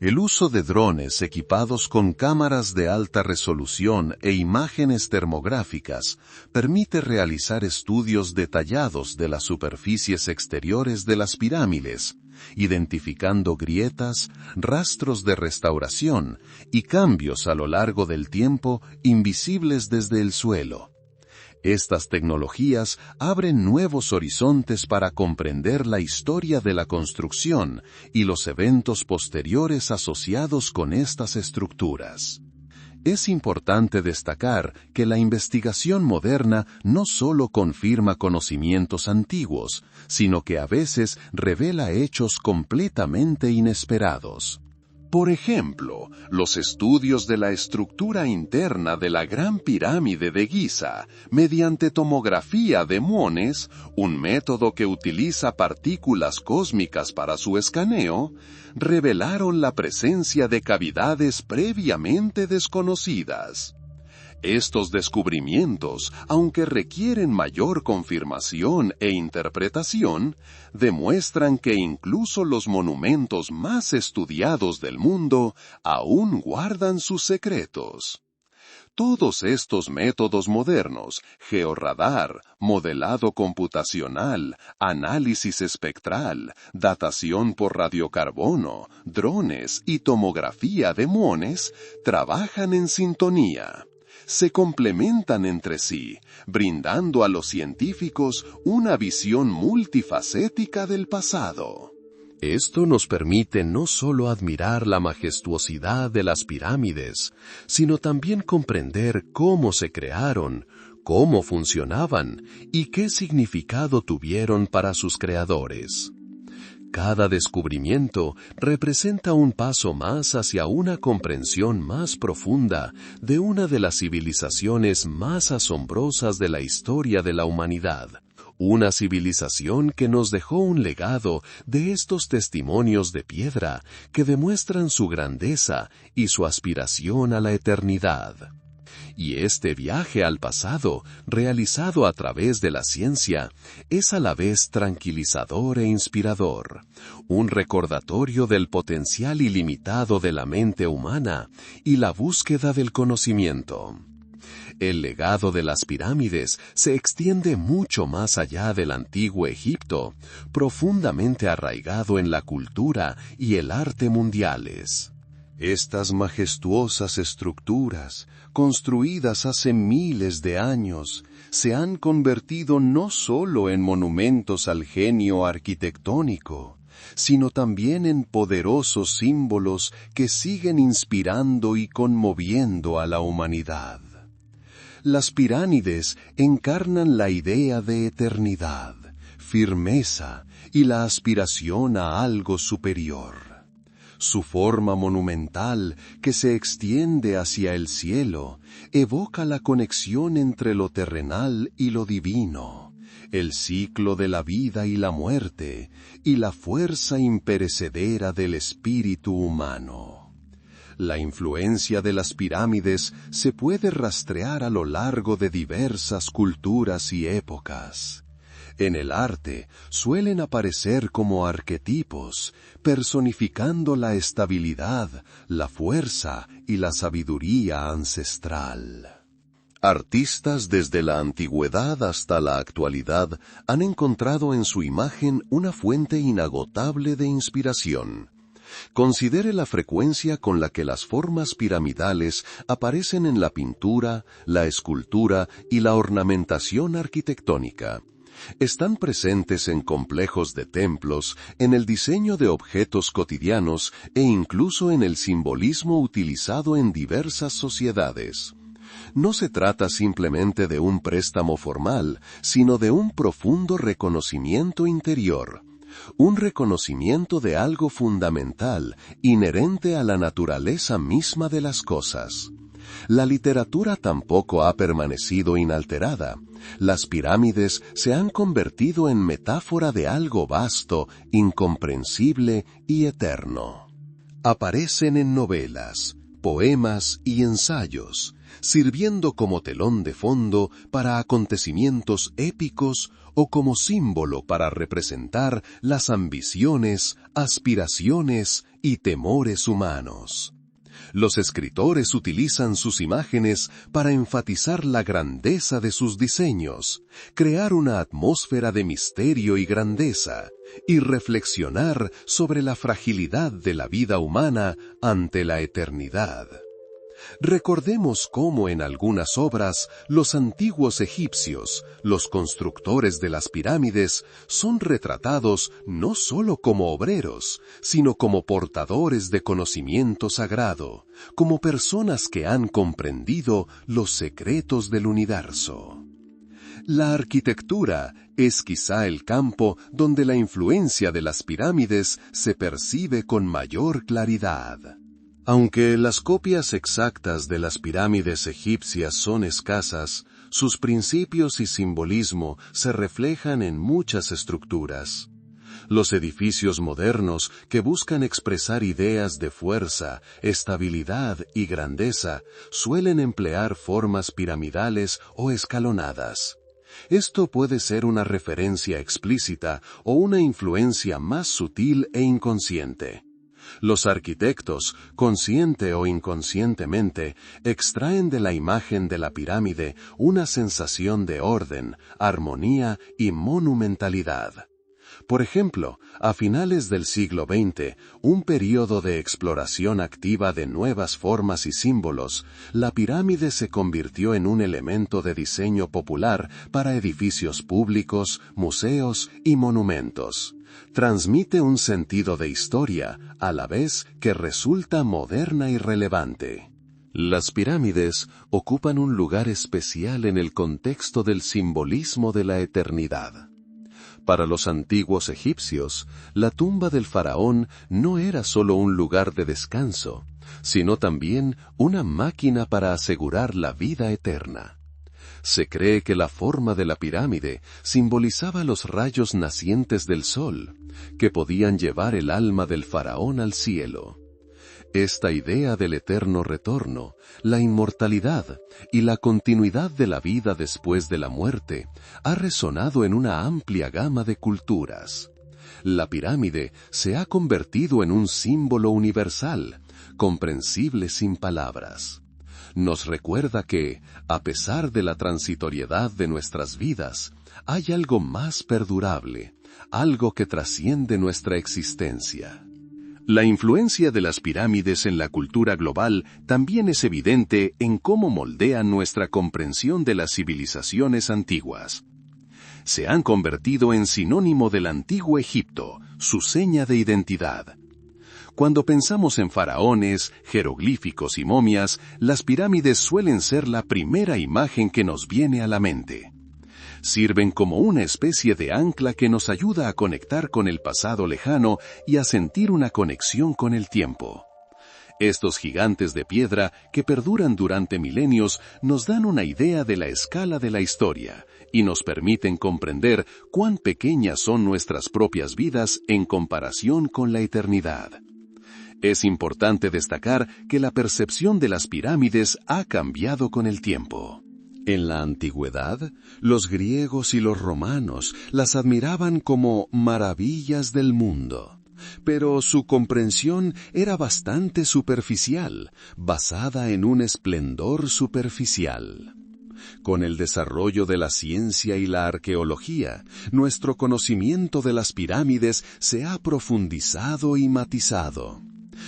El uso de drones equipados con cámaras de alta resolución e imágenes termográficas permite realizar estudios detallados de las superficies exteriores de las pirámides, identificando grietas, rastros de restauración y cambios a lo largo del tiempo invisibles desde el suelo. Estas tecnologías abren nuevos horizontes para comprender la historia de la construcción y los eventos posteriores asociados con estas estructuras. Es importante destacar que la investigación moderna no solo confirma conocimientos antiguos, sino que a veces revela hechos completamente inesperados. Por ejemplo, los estudios de la estructura interna de la Gran Pirámide de Giza mediante tomografía de muones, un método que utiliza partículas cósmicas para su escaneo, revelaron la presencia de cavidades previamente desconocidas. Estos descubrimientos, aunque requieren mayor confirmación e interpretación, demuestran que incluso los monumentos más estudiados del mundo aún guardan sus secretos. Todos estos métodos modernos, georradar, modelado computacional, análisis espectral, datación por radiocarbono, drones y tomografía de muones, trabajan en sintonía. Se complementan entre sí, brindando a los científicos una visión multifacética del pasado. Esto nos permite no solo admirar la majestuosidad de las pirámides, sino también comprender cómo se crearon, cómo funcionaban y qué significado tuvieron para sus creadores. Cada descubrimiento representa un paso más hacia una comprensión más profunda de una de las civilizaciones más asombrosas de la historia de la humanidad. Una civilización que nos dejó un legado de estos testimonios de piedra que demuestran su grandeza y su aspiración a la eternidad. Y este viaje al pasado, realizado a través de la ciencia, es a la vez tranquilizador e inspirador, un recordatorio del potencial ilimitado de la mente humana y la búsqueda del conocimiento. El legado de las pirámides se extiende mucho más allá del antiguo Egipto, profundamente arraigado en la cultura y el arte mundiales. Estas majestuosas estructuras, construidas hace miles de años, se han convertido no solo en monumentos al genio arquitectónico, sino también en poderosos símbolos que siguen inspirando y conmoviendo a la humanidad. Las pirámides encarnan la idea de eternidad, firmeza y la aspiración a algo superior. Su forma monumental, que se extiende hacia el cielo, evoca la conexión entre lo terrenal y lo divino, el ciclo de la vida y la muerte, y la fuerza imperecedera del espíritu humano. La influencia de las pirámides se puede rastrear a lo largo de diversas culturas y épocas. En el arte suelen aparecer como arquetipos, personificando la estabilidad, la fuerza y la sabiduría ancestral. Artistas desde la antigüedad hasta la actualidad han encontrado en su imagen una fuente inagotable de inspiración. Considere la frecuencia con la que las formas piramidales aparecen en la pintura, la escultura y la ornamentación arquitectónica. Están presentes en complejos de templos, en el diseño de objetos cotidianos e incluso en el simbolismo utilizado en diversas sociedades. No se trata simplemente de un préstamo formal, sino de un profundo reconocimiento interior. Un reconocimiento de algo fundamental, inherente a la naturaleza misma de las cosas. La literatura tampoco ha permanecido inalterada. Las pirámides se han convertido en metáfora de algo vasto, incomprensible y eterno. Aparecen en novelas, poemas y ensayos, sirviendo como telón de fondo para acontecimientos épicos o como símbolo para representar las ambiciones, aspiraciones y temores humanos. Los escritores utilizan sus imágenes para enfatizar la grandeza de sus diseños, crear una atmósfera de misterio y grandeza, y reflexionar sobre la fragilidad de la vida humana ante la eternidad. Recordemos cómo en algunas obras los antiguos egipcios, los constructores de las pirámides, son retratados no solo como obreros, sino como portadores de conocimiento sagrado, como personas que han comprendido los secretos del universo. La arquitectura es quizá el campo donde la influencia de las pirámides se percibe con mayor claridad. Aunque las copias exactas de las pirámides egipcias son escasas, sus principios y simbolismo se reflejan en muchas estructuras. Los edificios modernos que buscan expresar ideas de fuerza, estabilidad y grandeza suelen emplear formas piramidales o escalonadas. Esto puede ser una referencia explícita o una influencia más sutil e inconsciente. Los arquitectos, consciente o inconscientemente, extraen de la imagen de la pirámide una sensación de orden, armonía y monumentalidad. Por ejemplo, a finales del siglo XX, un período de exploración activa de nuevas formas y símbolos, la pirámide se convirtió en un elemento de diseño popular para edificios públicos, museos y monumentos. Transmite un sentido de historia, a la vez que resulta moderna y relevante. Las pirámides ocupan un lugar especial en el contexto del simbolismo de la eternidad. Para los antiguos egipcios, la tumba del faraón no era solo un lugar de descanso, sino también una máquina para asegurar la vida eterna. Se cree que la forma de la pirámide simbolizaba los rayos nacientes del sol, que podían llevar el alma del faraón al cielo. Esta idea del eterno retorno, la inmortalidad y la continuidad de la vida después de la muerte ha resonado en una amplia gama de culturas. La pirámide se ha convertido en un símbolo universal, comprensible sin palabras. Nos recuerda que, a pesar de la transitoriedad de nuestras vidas, hay algo más perdurable, algo que trasciende nuestra existencia. La influencia de las pirámides en la cultura global también es evidente en cómo moldean nuestra comprensión de las civilizaciones antiguas. Se han convertido en sinónimo del antiguo Egipto, su seña de identidad. Cuando pensamos en faraones, jeroglíficos y momias, las pirámides suelen ser la primera imagen que nos viene a la mente. Sirven como una especie de ancla que nos ayuda a conectar con el pasado lejano y a sentir una conexión con el tiempo. Estos gigantes de piedra que perduran durante milenios nos dan una idea de la escala de la historia y nos permiten comprender cuán pequeñas son nuestras propias vidas en comparación con la eternidad. Es importante destacar que la percepción de las pirámides ha cambiado con el tiempo. En la antigüedad, los griegos y los romanos las admiraban como maravillas del mundo, pero su comprensión era bastante superficial, basada en un esplendor superficial. Con el desarrollo de la ciencia y la arqueología, nuestro conocimiento de las pirámides se ha profundizado y matizado.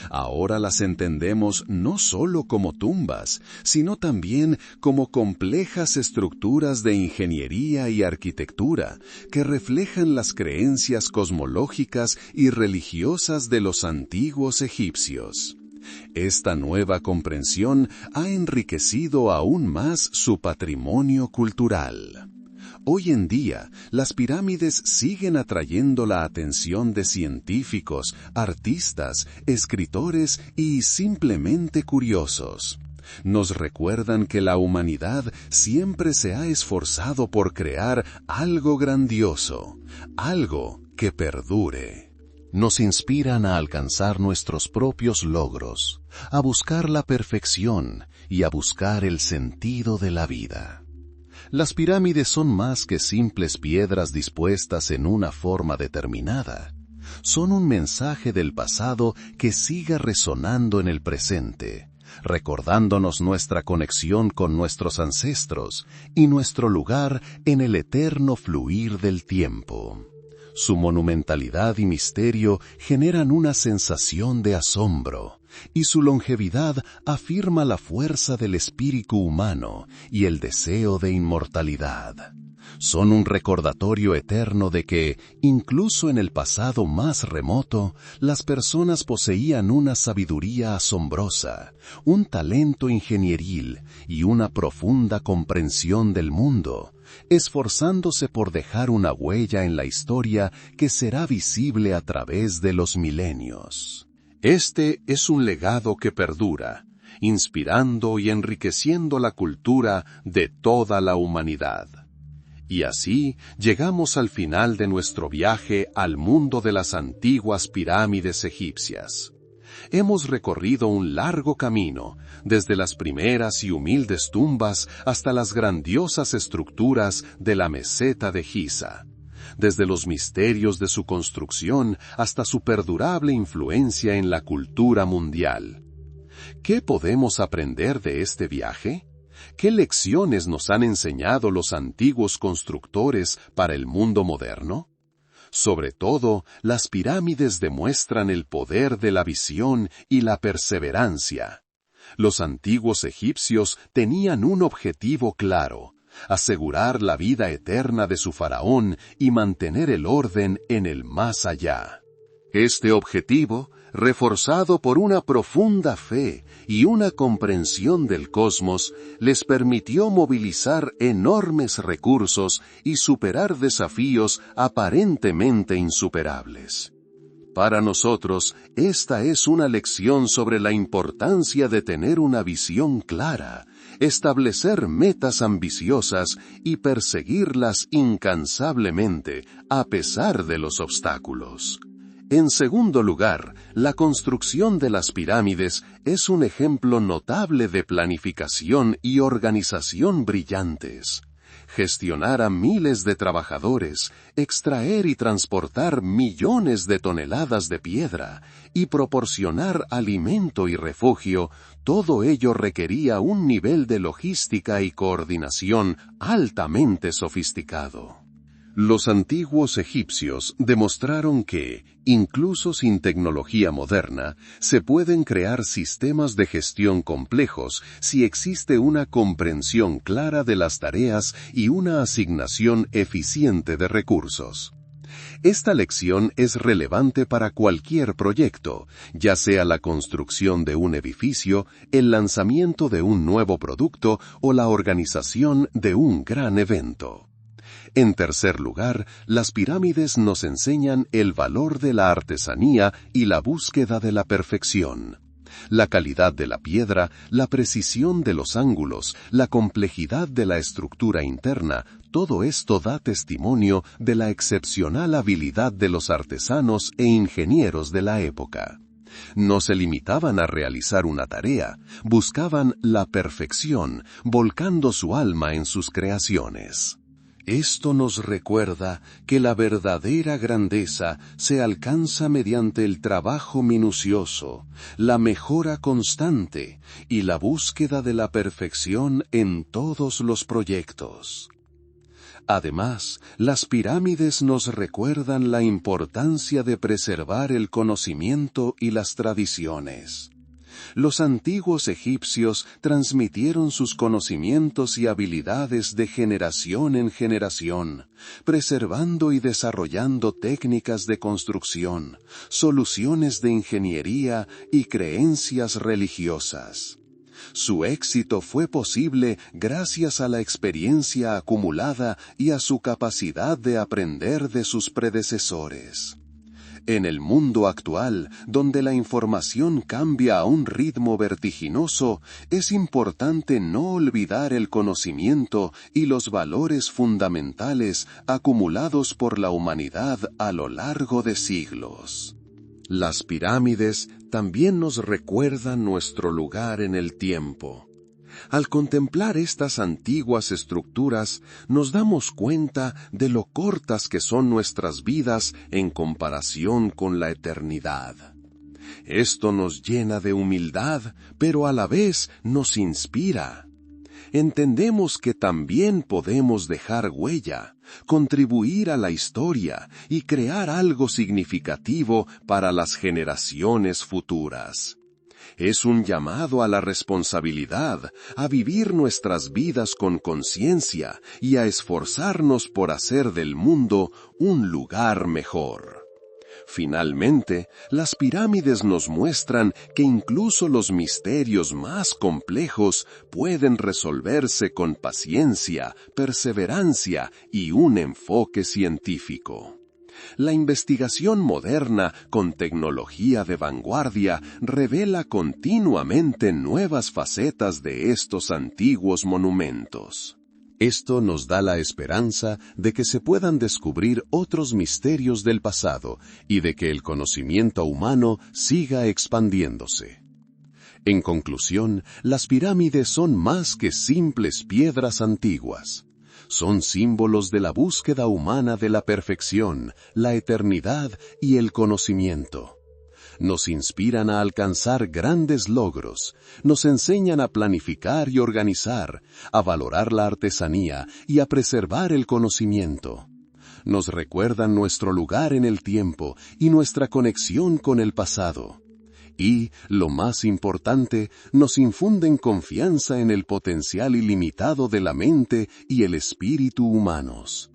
Ahora las entendemos no solo como tumbas, sino también como complejas estructuras de ingeniería y arquitectura que reflejan las creencias cosmológicas y religiosas de los antiguos egipcios. Esta nueva comprensión ha enriquecido aún más su patrimonio cultural. Hoy en día, las pirámides siguen atrayendo la atención de científicos, artistas, escritores y simplemente curiosos. Nos recuerdan que la humanidad siempre se ha esforzado por crear algo grandioso, algo que perdure. Nos inspiran a alcanzar nuestros propios logros, a buscar la perfección y a buscar el sentido de la vida. Las pirámides son más que simples piedras dispuestas en una forma determinada. Son un mensaje del pasado que sigue resonando en el presente, recordándonos nuestra conexión con nuestros ancestros y nuestro lugar en el eterno fluir del tiempo. Su monumentalidad y misterio generan una sensación de asombro, y su longevidad afirma la fuerza del espíritu humano y el deseo de inmortalidad. Son un recordatorio eterno de que, incluso en el pasado más remoto, las personas poseían una sabiduría asombrosa, un talento ingenieril y una profunda comprensión del mundo, esforzándose por dejar una huella en la historia que será visible a través de los milenios. Este es un legado que perdura, inspirando y enriqueciendo la cultura de toda la humanidad. Y así llegamos al final de nuestro viaje al mundo de las antiguas pirámides egipcias. Hemos recorrido un largo camino, desde las primeras y humildes tumbas hasta las grandiosas estructuras de la meseta de Giza, desde los misterios de su construcción hasta su perdurable influencia en la cultura mundial. ¿Qué podemos aprender de este viaje? ¿Qué lecciones nos han enseñado los antiguos constructores para el mundo moderno? Sobre todo, las pirámides demuestran el poder de la visión y la perseverancia. Los antiguos egipcios tenían un objetivo claro: asegurar la vida eterna de su faraón y mantener el orden en el más allá. Este objetivo, reforzado por una profunda fe y una comprensión del cosmos, les permitió movilizar enormes recursos y superar desafíos aparentemente insuperables. Para nosotros, esta es una lección sobre la importancia de tener una visión clara, establecer metas ambiciosas y perseguirlas incansablemente, a pesar de los obstáculos. En segundo lugar, la construcción de las pirámides es un ejemplo notable de planificación y organización brillantes. Gestionar a miles de trabajadores, extraer y transportar millones de toneladas de piedra y proporcionar alimento y refugio, todo ello requería un nivel de logística y coordinación altamente sofisticado. Los antiguos egipcios demostraron que, incluso sin tecnología moderna, se pueden crear sistemas de gestión complejos si existe una comprensión clara de las tareas y una asignación eficiente de recursos. Esta lección es relevante para cualquier proyecto, ya sea la construcción de un edificio, el lanzamiento de un nuevo producto o la organización de un gran evento. En tercer lugar, las pirámides nos enseñan el valor de la artesanía y la búsqueda de la perfección. La calidad de la piedra, la precisión de los ángulos, la complejidad de la estructura interna, todo esto da testimonio de la excepcional habilidad de los artesanos e ingenieros de la época. No se limitaban a realizar una tarea, buscaban la perfección, volcando su alma en sus creaciones. Esto nos recuerda que la verdadera grandeza se alcanza mediante el trabajo minucioso, la mejora constante y la búsqueda de la perfección en todos los proyectos. Además, las pirámides nos recuerdan la importancia de preservar el conocimiento y las tradiciones. Los antiguos egipcios transmitieron sus conocimientos y habilidades de generación en generación, preservando y desarrollando técnicas de construcción, soluciones de ingeniería y creencias religiosas. Su éxito fue posible gracias a la experiencia acumulada y a su capacidad de aprender de sus predecesores. En el mundo actual, donde la información cambia a un ritmo vertiginoso, es importante no olvidar el conocimiento y los valores fundamentales acumulados por la humanidad a lo largo de siglos. Las pirámides también nos recuerdan nuestro lugar en el tiempo. Al contemplar estas antiguas estructuras, nos damos cuenta de lo cortas que son nuestras vidas en comparación con la eternidad. Esto nos llena de humildad, pero a la vez nos inspira. Entendemos que también podemos dejar huella, contribuir a la historia y crear algo significativo para las generaciones futuras. Es un llamado a la responsabilidad, a vivir nuestras vidas con conciencia y a esforzarnos por hacer del mundo un lugar mejor. Finalmente, las pirámides nos muestran que incluso los misterios más complejos pueden resolverse con paciencia, perseverancia y un enfoque científico. La investigación moderna con tecnología de vanguardia revela continuamente nuevas facetas de estos antiguos monumentos. Esto nos da la esperanza de que se puedan descubrir otros misterios del pasado y de que el conocimiento humano siga expandiéndose. En conclusión, las pirámides son más que simples piedras antiguas. Son símbolos de la búsqueda humana de la perfección, la eternidad y el conocimiento. Nos inspiran a alcanzar grandes logros, nos enseñan a planificar y organizar, a valorar la artesanía y a preservar el conocimiento. Nos recuerdan nuestro lugar en el tiempo y nuestra conexión con el pasado. Y, lo más importante, nos infunden confianza en el potencial ilimitado de la mente y el espíritu humanos.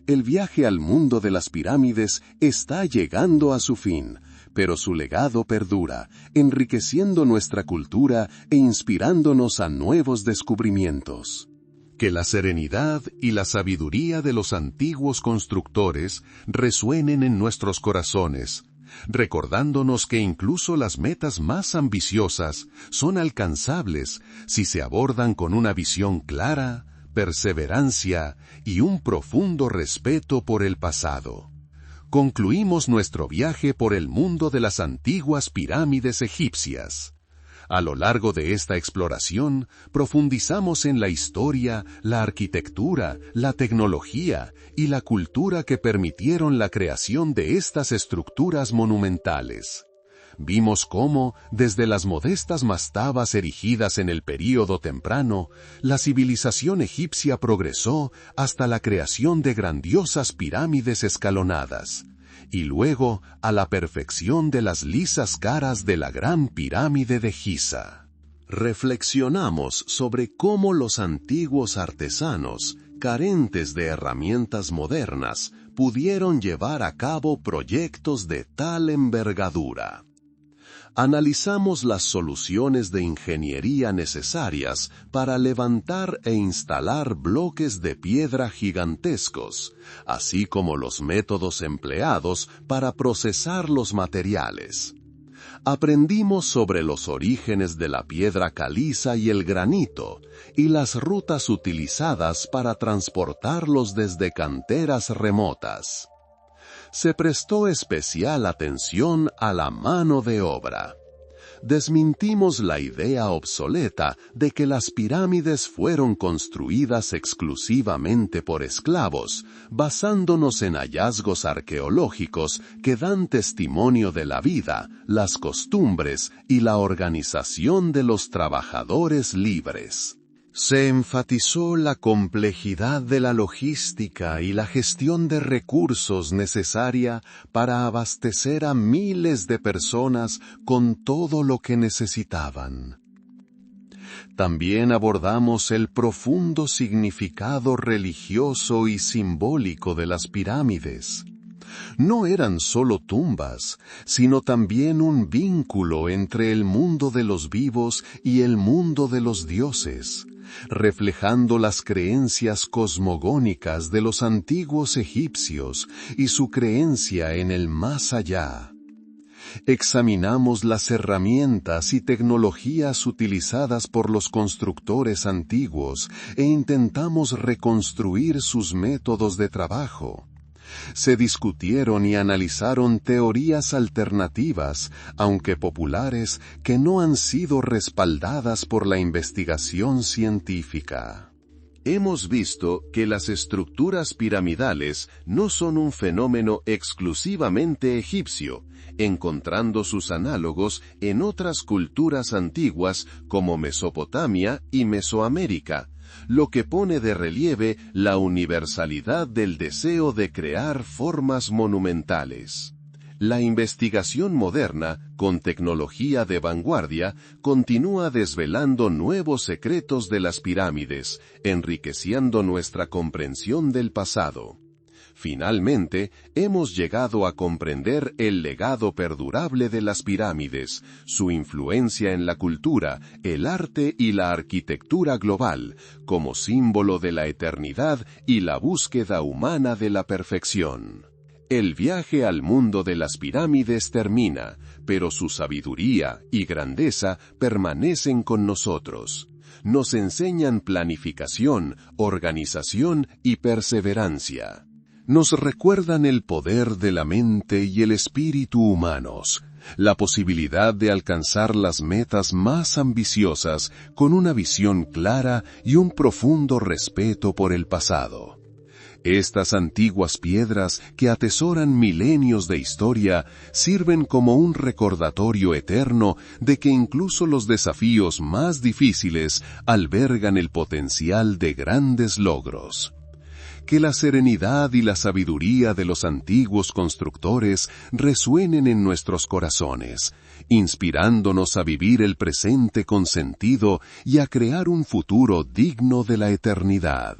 El viaje al mundo de las pirámides está llegando a su fin, pero su legado perdura, enriqueciendo nuestra cultura e inspirándonos a nuevos descubrimientos. Que la serenidad y la sabiduría de los antiguos constructores resuenen en nuestros corazones, recordándonos que incluso las metas más ambiciosas son alcanzables si se abordan con una visión clara, perseverancia y un profundo respeto por el pasado. Concluimos nuestro viaje por el mundo de las antiguas pirámides egipcias. A lo largo de esta exploración, profundizamos en la historia, la arquitectura, la tecnología y la cultura que permitieron la creación de estas estructuras monumentales. Vimos cómo, desde las modestas mastabas erigidas en el período temprano, la civilización egipcia progresó hasta la creación de grandiosas pirámides escalonadas, y luego a la perfección de las lisas caras de la Gran Pirámide de Giza. Reflexionamos sobre cómo los antiguos artesanos, carentes de herramientas modernas, pudieron llevar a cabo proyectos de tal envergadura. Analizamos las soluciones de ingeniería necesarias para levantar e instalar bloques de piedra gigantescos, así como los métodos empleados para procesar los materiales. Aprendimos sobre los orígenes de la piedra caliza y el granito, y las rutas utilizadas para transportarlos desde canteras remotas. se prestó especial atención a la mano de obra. Desmintimos la idea obsoleta de que las pirámides fueron construidas exclusivamente por esclavos, basándonos en hallazgos arqueológicos que dan testimonio de la vida, las costumbres y la organización de los trabajadores libres. Se enfatizó la complejidad de la logística y la gestión de recursos necesaria para abastecer a miles de personas con todo lo que necesitaban. También abordamos el profundo significado religioso y simbólico de las pirámides. No eran solo tumbas, sino también un vínculo entre el mundo de los vivos y el mundo de los dioses, reflejando las creencias cosmogónicas de los antiguos egipcios y su creencia en el más allá. Examinamos las herramientas y tecnologías utilizadas por los constructores antiguos e intentamos reconstruir sus métodos de trabajo. Se discutieron y analizaron teorías alternativas, aunque populares, que no han sido respaldadas por la investigación científica. Hemos visto que las estructuras piramidales no son un fenómeno exclusivamente egipcio, encontrando sus análogos en otras culturas antiguas como Mesopotamia y Mesoamérica, lo que pone de relieve la universalidad del deseo de crear formas monumentales. La investigación moderna, con tecnología de vanguardia, continúa desvelando nuevos secretos de las pirámides, enriqueciendo nuestra comprensión del pasado. Finalmente, hemos llegado a comprender el legado perdurable de las pirámides, su influencia en la cultura, el arte y la arquitectura global, como símbolo de la eternidad y la búsqueda humana de la perfección. El viaje al mundo de las pirámides termina, pero su sabiduría y grandeza permanecen con nosotros. Nos enseñan planificación, organización y perseverancia. Nos recuerdan el poder de la mente y el espíritu humanos, la posibilidad de alcanzar las metas más ambiciosas con una visión clara y un profundo respeto por el pasado. Estas antiguas piedras que atesoran milenios de historia sirven como un recordatorio eterno de que incluso los desafíos más difíciles albergan el potencial de grandes logros. Que la serenidad y la sabiduría de los antiguos constructores resuenen en nuestros corazones, inspirándonos a vivir el presente con sentido y a crear un futuro digno de la eternidad.